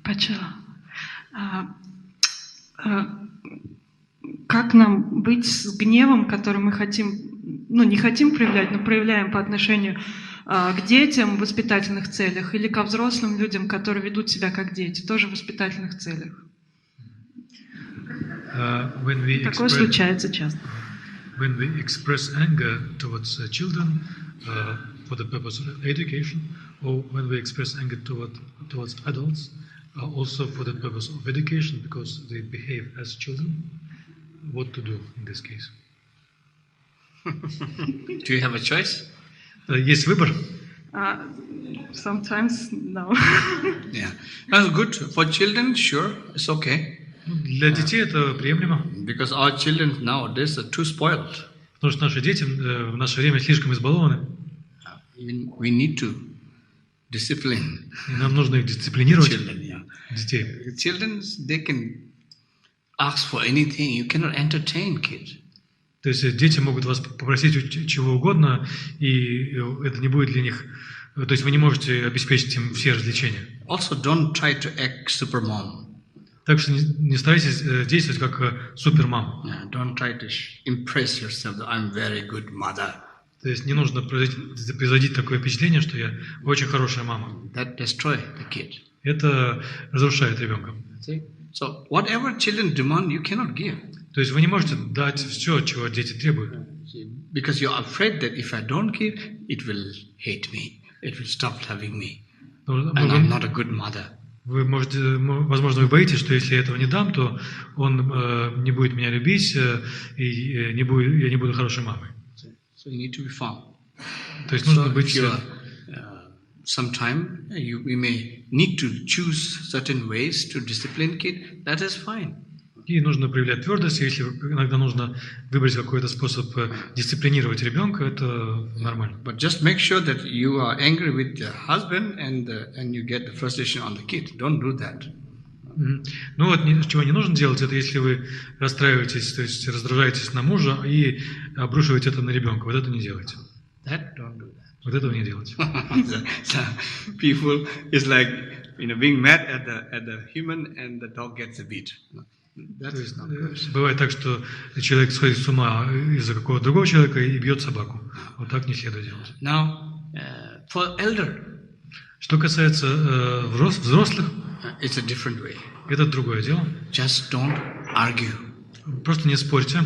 Пача, как нам быть с гневом, который мы хотим, не хотим проявлять, но проявляем по отношению к детям в воспитательных целях или ко взрослым людям, которые ведут себя как дети, тоже в воспитательных целях? Такое случается часто. When we express anger towards children for the purpose of education, or when we express anger towards adults, also for the purpose of education, because they behave as children, what to do in this case? Do you have a choice? Есть выбор. Sometimes no. Yeah. That's good. For children, sure, it's okay. Для детей это приемлемо. Because our children nowadays are too spoiled. Потому что наши дети в наше время слишком избалованы. We need to discipline И нам нужно их дисциплинировать, children. Yeah. детей. Children, they can ask for anything. You cannot entertain kids. То есть дети могут вас попросить чего угодно, и это не будет для них... То есть вы не можете обеспечить им все развлечения. Also, don't try to act super mom. Так что не старайтесь действовать как супермама. Yeah, don't try to impress yourself that I'm very good mother. То есть не нужно производить такое впечатление, что я очень хорошая мама. That destroy the kid. Это разрушает ребенка. See? So whatever children demand, you cannot give. То есть вы не можете дать все, чего дети требуют. Because you're afraid that if I don't give, it will hate me. It will stop loving me. And I'm not a good mother. Вы возможно, вы боитесь, что если я этого не дам, то он не будет меня любить, и я не буду хорошей мамой. So you need to be firm. То есть нужно быть... Sometime we may need to choose certain ways to discipline kid. That is fine. И нужно проявлять твердость. Если иногда нужно выбрать какой-то способ дисциплинировать ребенка, это нормально. But just make sure that you are angry with your husband and you get the frustration on the kid. Don't do that. Ну вот, чего не нужно делать, это если вы расстраиваетесь, то есть раздражаетесь на мужа и обрушиваете это на ребенка. Вот это не делайте. That don't do that. Вот этого не делайте. So people is like being mad at the human and the dog gets a beat. That is not good. Бывает так, что человек сходит с ума из-за какого-то другого человека и бьет собаку. Вот так не следует делать. Now, for elder, что касается взрослых, it's a different way. это другое дело. Just don't argue. Просто не спорьте.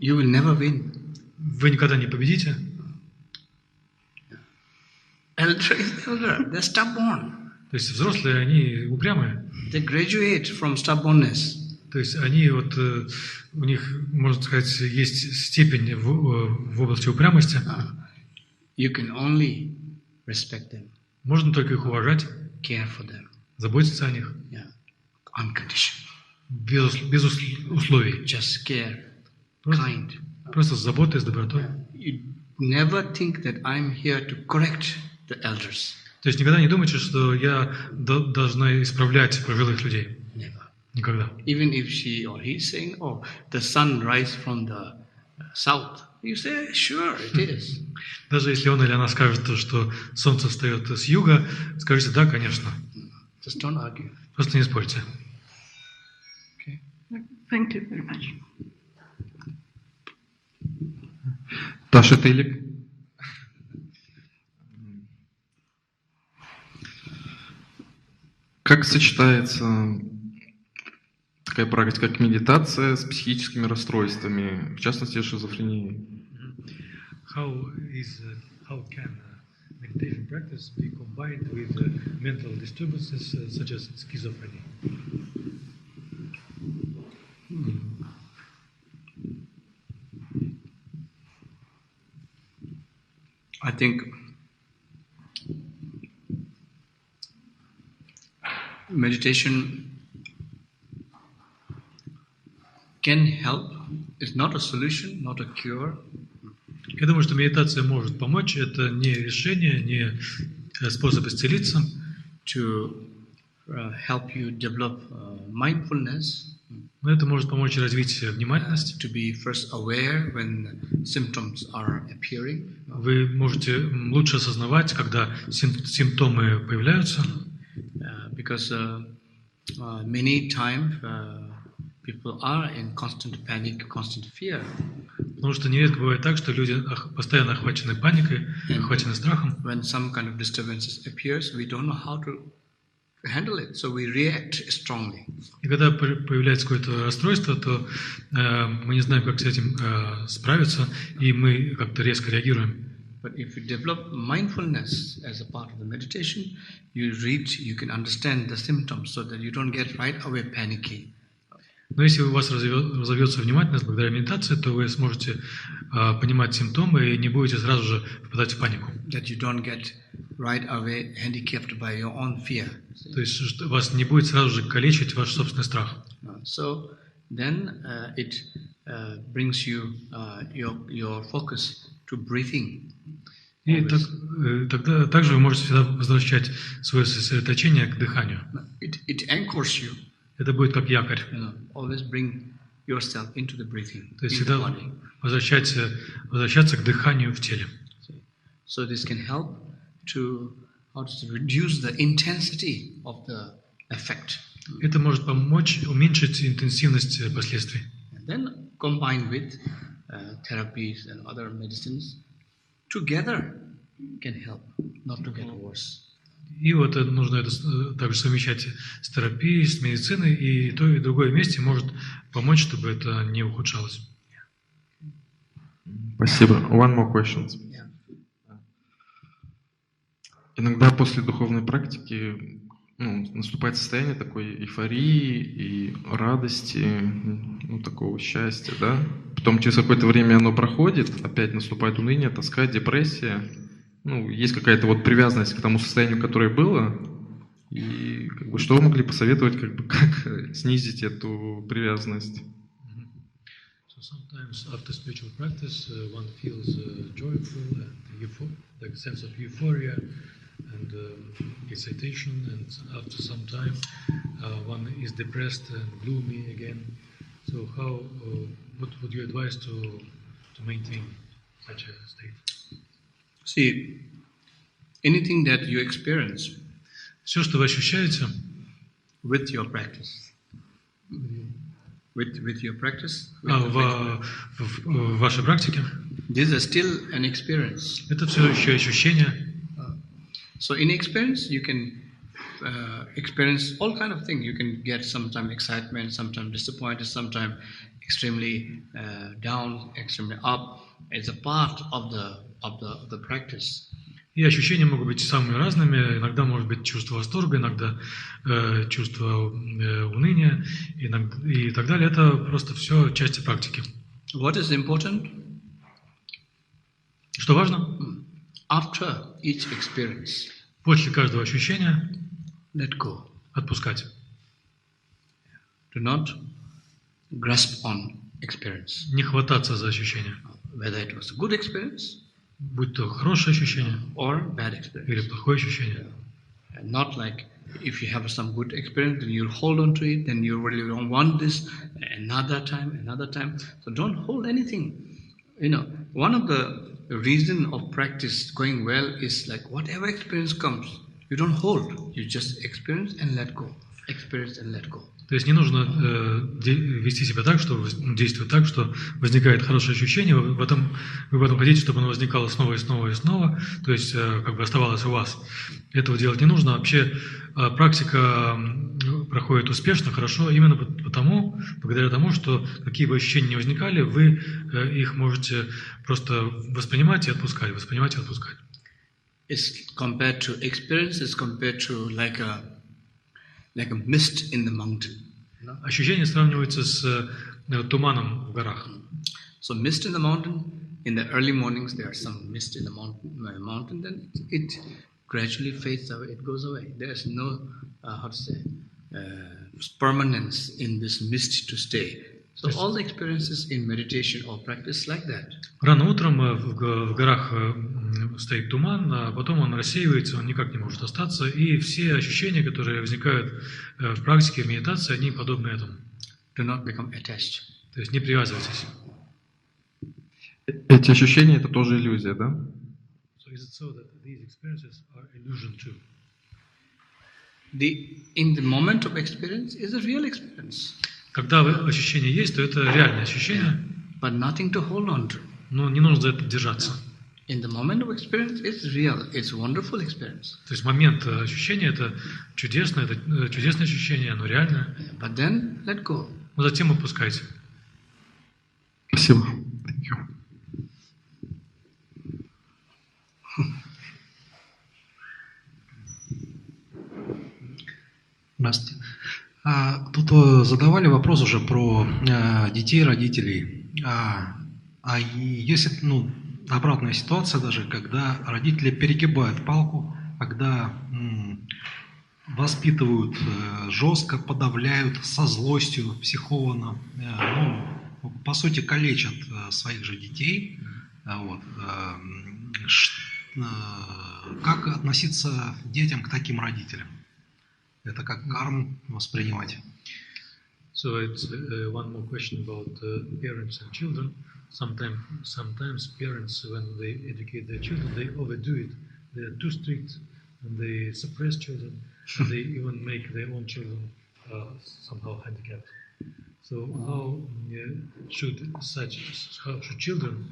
You will never win. Вы никогда не победите. Elder is elder. They're stubborn. То есть взрослые, они упрямые. They graduate from stubbornness. То есть они вот, у них, можно сказать, есть степень в области упрямости. You can only respect them. Можно только их уважать, care for them. Заботиться о них. Yeah. Unconditional. Без условий. Just care. Просто, Kind. Просто с заботой, с добротой. You never think that I'm here to correct the elders. То есть никогда не думайте, что я должна исправлять пожилых людей. Never. Никогда. Even if she or he is saying, oh, the sun rises from the south. You say, sure, it is. Даже если он или она скажет, что солнце встает с юга, скажите, да, конечно. Just don't argue. Просто не спорьте. Okay. Thank you very much. Таша Телик. Как сочетается такая практика, как медитация, с психическими расстройствами, в частности, шизофренией? How can meditation practice be combined with mental disturbances such as schizophrenia? I think meditation can help. It's not a solution, not a cure. Я думаю, что медитация может помочь. Это не решение, не способ исцелиться. To help you develop mindfulness. Но это может помочь развить внимательность. To be first aware when symptoms are appearing. Вы можете лучше осознавать, когда симптомы появляются. Because many times people are in constant panic, constant fear. Потому что нередко бывает так, что люди постоянно охвачены паникой, охвачены страхом. When some kind of disturbances appears, we don't know how to handle it, so we react strongly. И когда появляется какое-то расстройство, то мы не знаем, как с этим справиться, и мы как-то резко реагируем. But if you develop mindfulness as a part of the meditation, you can understand the symptoms so that you don't get right away panicky. Но если у вас разовьется внимательность благодаря медитации, то вы сможете понимать симптомы и не будете сразу же впадать в панику. That you don't get right away handicapped by your own fear. То есть вас не будет сразу же калечить ваш собственный страх. So then it brings you your focus to breathing. И тогда также вы можете всегда возвращать свое сосредоточение к дыханию. It anchors you. Это будет как якорь. Always bring yourself into the breathing. То есть всегда возвращаться к дыханию в теле. So this can help to reduce the intensity of the effect. Это может помочь уменьшить интенсивность последствий. And then combined with therapies and other medicines, together can help not to get worse. И вот нужно это также совмещать с терапией, с медициной, и то, и другое вместе может помочь, чтобы это не ухудшалось. Спасибо. One more question. Иногда после духовной практики наступает состояние такой эйфории и радости, такого счастья, да? Потом через какое-то время оно проходит, опять наступает уныние, тоска, депрессия. Есть какая-то вот привязанность к тому состоянию, которое было. И как бы, что вы могли посоветовать, как бы, как снизить эту привязанность? So sometimes after spiritual practice, one feels joyful and like a sense of euphoria and excitation, and after some time, one is depressed and gloomy again. So how? What would you advise to maintain such a state? See, anything that you experience Все, что вы ощущаете, with your practice, with your practice, в вашей практике, this is still an experience. это все еще ощущение. So in experience, you can experience all kind of things. You can get sometimes excitement, sometimes disappointed, sometimes extremely down, extremely up. It's a part of the practice. И ощущения могут быть самыми разными. Иногда может быть чувство восторга, иногда чувство уныния и так далее. Это просто все части практики. What is important? Что важно? After each experience, После каждого ощущения let go. отпускать. Do not grasp on experience. Не хвататься за ощущения. Whether it was a good experience Будь то хорошее ощущение or bad или experience. плохое ощущение. And not like if you have some good experience, then you'll hold on to it, then you really don't want this another time. So don't hold anything. You know, one of the reason of practice going well is like whatever experience comes, you don't hold. You just experience and let go. Experience and let go. То есть не нужно вести себя так, что действовать так, что возникает хорошее ощущение, вы потом хотите, чтобы оно возникало снова и снова и снова, то есть как бы оставалось у вас. Этого делать не нужно. Вообще практика проходит успешно, хорошо, именно благодаря тому, что какие бы ощущения ни возникали, вы их можете просто воспринимать и отпускать, воспринимать и отпускать. It's compared to experience, it's compared to like a mist in the mountain. Ощущение сравнивается с туманом в горах. So mist in the mountain, in the early mornings there are some mist in the mountain, then it gradually fades away, it goes away. There's no, permanence in this mist to stay. So all the experiences in meditation or practice like that. Рано утром в горах стоит туман, а потом он рассеивается, он никак не может остаться, и все ощущения, которые возникают в практике, в медитации, они подобны этому. Do not become attached. То есть не привязывайтесь. Эти ощущения — это тоже иллюзия, да? So is it so that these experiences are illusion too? In the moment of experience is a real experience. Когда ощущение есть, то это реальное ощущение, But nothing to hold on to. но не нужно за это держаться. In the moment of experience, it's real. It's a wonderful experience. То есть момент ощущения — это чудесное ощущение, оно реальное. But then let go. Но затем отпускайте. Спасибо. Thank you. Здравствуйте. Тут задавали вопрос уже про детей, родителей. Есть обратная ситуация даже, когда родители перегибают палку, когда воспитывают жестко, подавляют, со злостью, психованно, по сути, калечат своих же детей. Как относиться детям к таким родителям? Это как карму воспринимать. So it's one more question about parents and children. Sometimes parents, when they educate their children, they overdo it. They are too strict, and they suppress children, and they even make their own children somehow handicapped. So how should children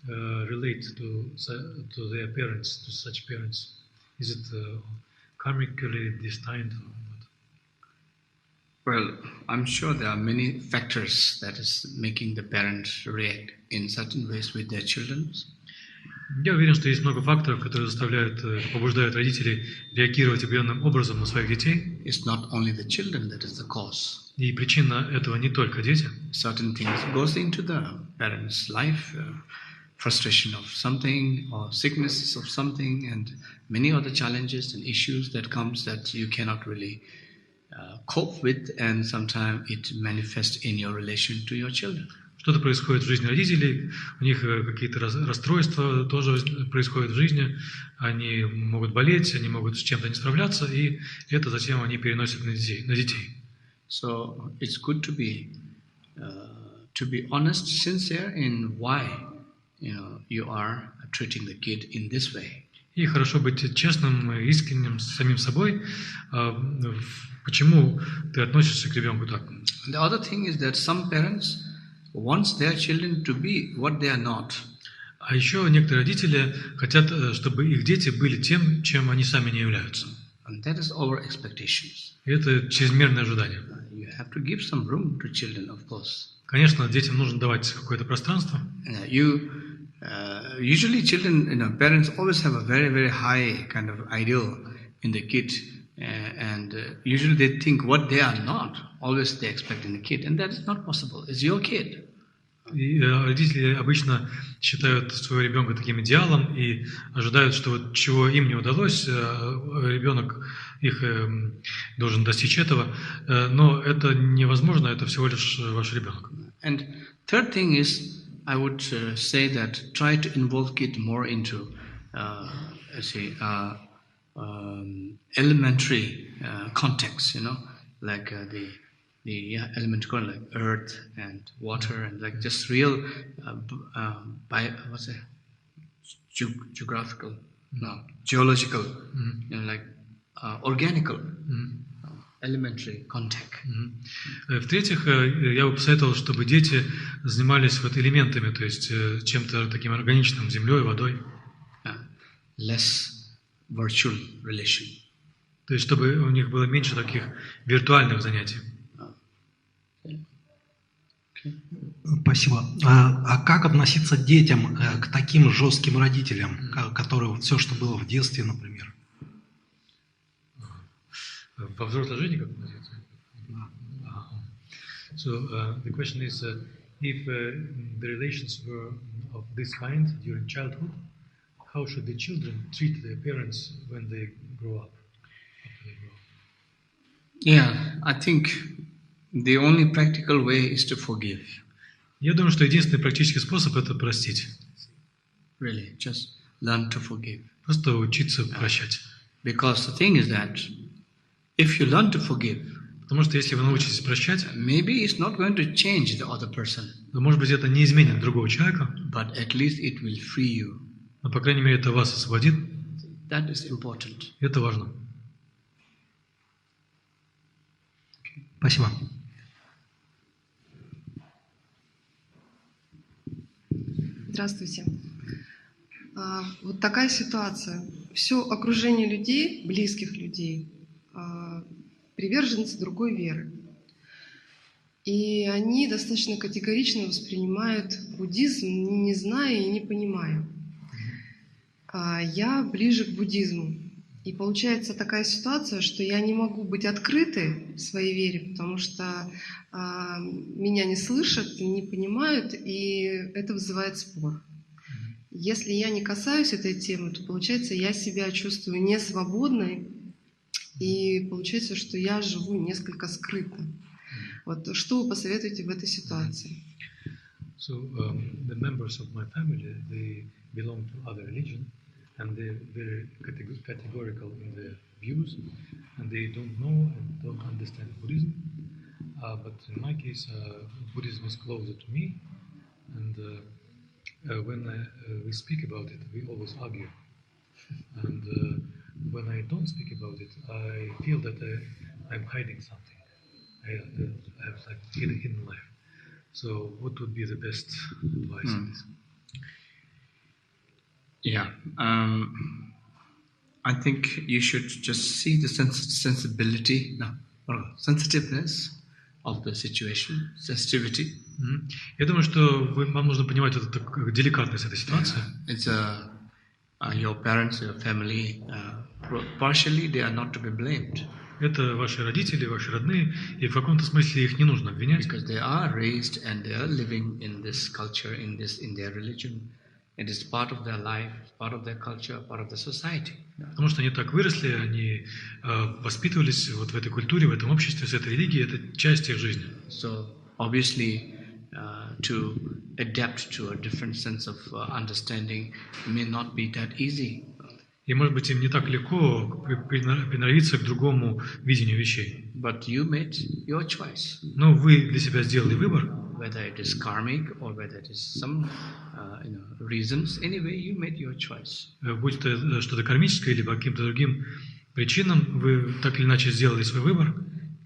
relate to their parents, to such parents? Is it karmically destined or not? Well, I'm sure there are many factors that is making the parents react in certain ways with their children. Я уверен, что есть много факторов, которые побуждают родителей реагировать определенным образом на своих детей. It's not only the children that is the cause. И причина этого не только дети. Certain things goes into the parents' life. frustration of something or sickness of something and many other challenges and issues that comes that you cannot really cope with, and sometimes it manifests in your relation to your children. Что-то происходит в жизни родителей, у них какие-то расстройства тоже происходят в жизни, они могут болеть, они могут с чем-то не справляться, и это затем они переносят на детей. So it's good to be honest, sincere in why you are treating the kid in this way. И хорошо быть честным, искренним с самим собой. Почему ты относишься к ребенку так? The other thing is that some parents want their children to be what they are not. А еще некоторые родители хотят, чтобы их дети были тем, чем они сами не являются. And that is our expectations. И это чрезмерное ожидание. You have to give some room to children, of course. Конечно, детям нужно давать какое-то пространство. Usually children, parents always have a very, very high kind of ideal in the kid. And usually they think what they are not, always they expect in the kid. And that is not possible. It's your kid. И родители обычно считают своего ребенка таким идеалом и ожидают, что вот чего им не удалось, ребенок их должен достичь этого. Но это невозможно, это всего лишь ваш ребенок. And third thing is, I would say that try to involve kid more into, elementary context, like the elementary context, like earth and water, and like just real, geological, like organical, elementary contact. В-третьих, я бы посоветовал, чтобы дети занимались вот элементами, то есть чем-то таким органичным, землей, водой. Less virtual relation. То есть, чтобы у них было меньше таких виртуальных занятий. Спасибо. А как относиться детям к таким жестким родителям, которые все, что было в детстве, например? Во взрослой жизни как относиться? So the question is, if the relations were of this kind during childhood, how should the children treat their parents when they grow up? Yeah, I think the only practical way is to forgive. Я думаю, что единственный практический способ – это простить. Really, just learn to forgive. Просто учиться прощать. Because the thing is that if you learn to forgive, потому что если вы научитесь прощать, maybe it's not going to change the other person. То, может быть, это не изменит другого человека. But at least it will free you. Но, по крайней мере, это вас освободит. That is important. Это важно. Спасибо. Здравствуйте. Вот такая ситуация. Все окружение людей, близких людей, приверженцы другой веры. И они достаточно категорично воспринимают буддизм, не зная и не понимая. Я ближе к буддизму. И получается такая ситуация, что я не могу быть открытой в своей вере, потому что меня не слышат, не понимают, и это вызывает спор. Если я не касаюсь этой темы, то получается, я себя чувствую несвободной, и получается, что я живу несколько скрыто. Вот что вы посоветуете в этой ситуации? So the members of my family, they belong to other religion, and they're very categorical in their views, and they don't know and don't understand Buddhism. But in my case, Buddhism is closer to me, and when we speak about it, we always argue. And when I don't speak about it, I feel that I'm hiding something. I have like hidden life. So what would be the best advice in this? Yeah, I think you should just see the sensitiveness of the situation, sensitivity. Я думаю, что вам нужно понимать вот эту деликатность этой ситуации. It's your parents, your family, partially they are not to be blamed. Это ваши родители, ваши родные, и в каком-то смысле их не нужно обвинять. Because they are raised and they are living in this culture, in their religion, It is part of their life, part of their culture, part of the society. Потому что они так выросли, они воспитывались вот в этой культуре, в этом обществе, с этой религией, это часть их жизни. So obviously, to adapt to a different sense of understanding may not be that easy. И, может быть, им не так легко приноровиться к другому видению вещей. But you made your choice. Но вы для себя сделали выбор. Whether it is karmic or whether it is some reasons, anyway, you made your choice. Будь это что-то кармическое или по каким-то другим причинам, вы так или иначе сделали свой выбор.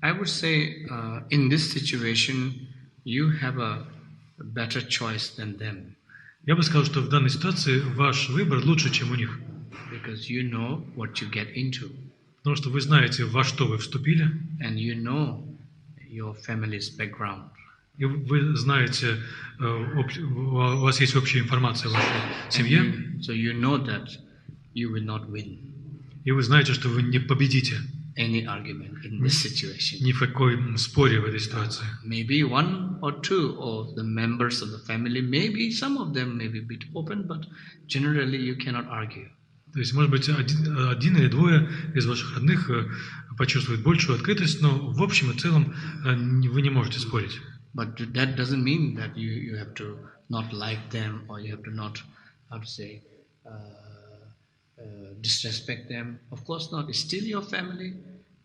I would say, in this situation, you have a better choice than them. Я бы сказал, что в данной ситуации ваш выбор лучше, чем у них. Because you know what you get into. Потому что вы знаете, во что вы вступили. And you know your family's background. И вы знаете, у вас есть общая информация о вашей семье. So you know that you will not win. И вы знаете, что вы не победите. Any argument in this situation. Ни в какой споре в этой ситуации. Maybe one or two of the members of the family, maybe some of them may be a bit open, but generally you cannot argue. То есть, может быть, один или двое из ваших родных почувствуют большую открытость, но в общем и целом вы не можете спорить. But that doesn't mean that you have to not like them or you have to not, how to say, disrespect them. Of course not. It's still your family.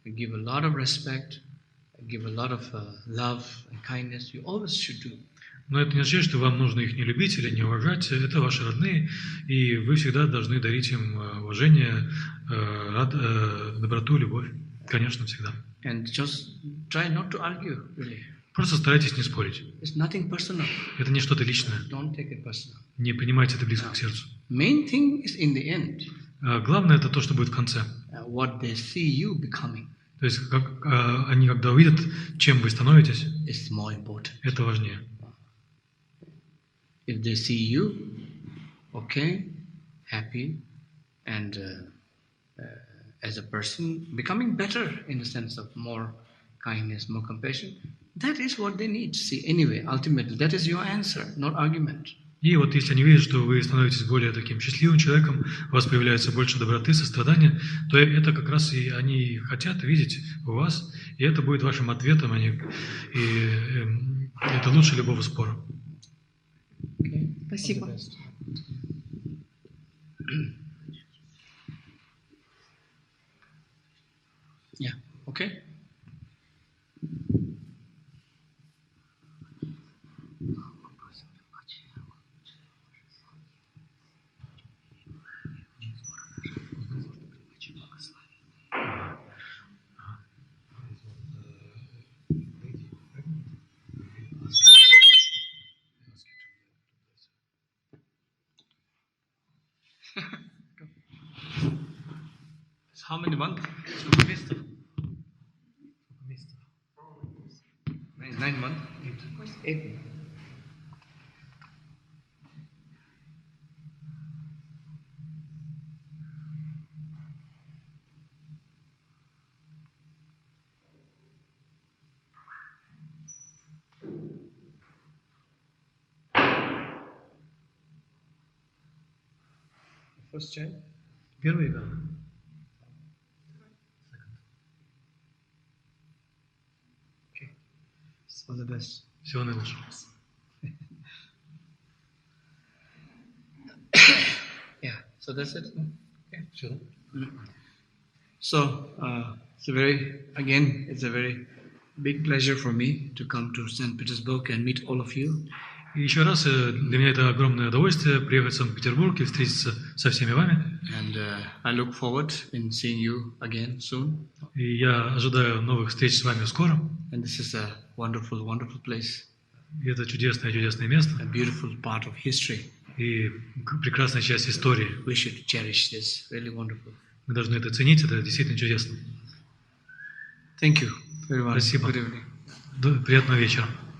You give a lot of respect, give a lot of love and kindness. You always should do. Но это не означает, что вам нужно их не любить или не уважать. Это ваши родные, и вы всегда должны дарить им уважение, доброту, любовь. Конечно, всегда. And just try not to argue, really. Просто старайтесь не спорить. It's nothing personal. Это не что-то личное. Don't take it personal. Не принимайте это близко к сердцу. Main thing is in the end. Главное это то, что будет в конце. What they see you becoming. То есть, они когда увидят, чем вы становитесь, it's more important. Это важнее. If they see you, okay, happy, and as a person becoming better in the sense of more kindness, more compassion, that is what they need to see. Anyway, ultimately, that is your answer, not argument. И вот если они видят, что вы становитесь более таким счастливым человеком, у вас появляется больше доброты, сострадания, то это как раз и они хотят видеть у вас, и это будет вашим ответом, и это лучше любого спора. Okay. Спасибо. Yeah. Okay. How many months? 9 months? 8. First child? Первый, да. All the best. Всего наилучшего. Yeah, so that's it. Okay. Все. So, it's a very big pleasure for me to come to St. Petersburg and meet all of you. И еще раз, для меня это огромное удовольствие приехать в Санкт-Петербург и встретиться со всеми вами. And I look forward in seeing you again soon. И я ожидаю новых встреч с вами скоро. And this is a wonderful, wonderful place. И это чудесное место. A beautiful part of history. И прекрасная часть истории. We should cherish this. Really wonderful. Мы должны это ценить, это действительно чудесно. Thank you very much. Спасибо. Good evening. Приятного вечера.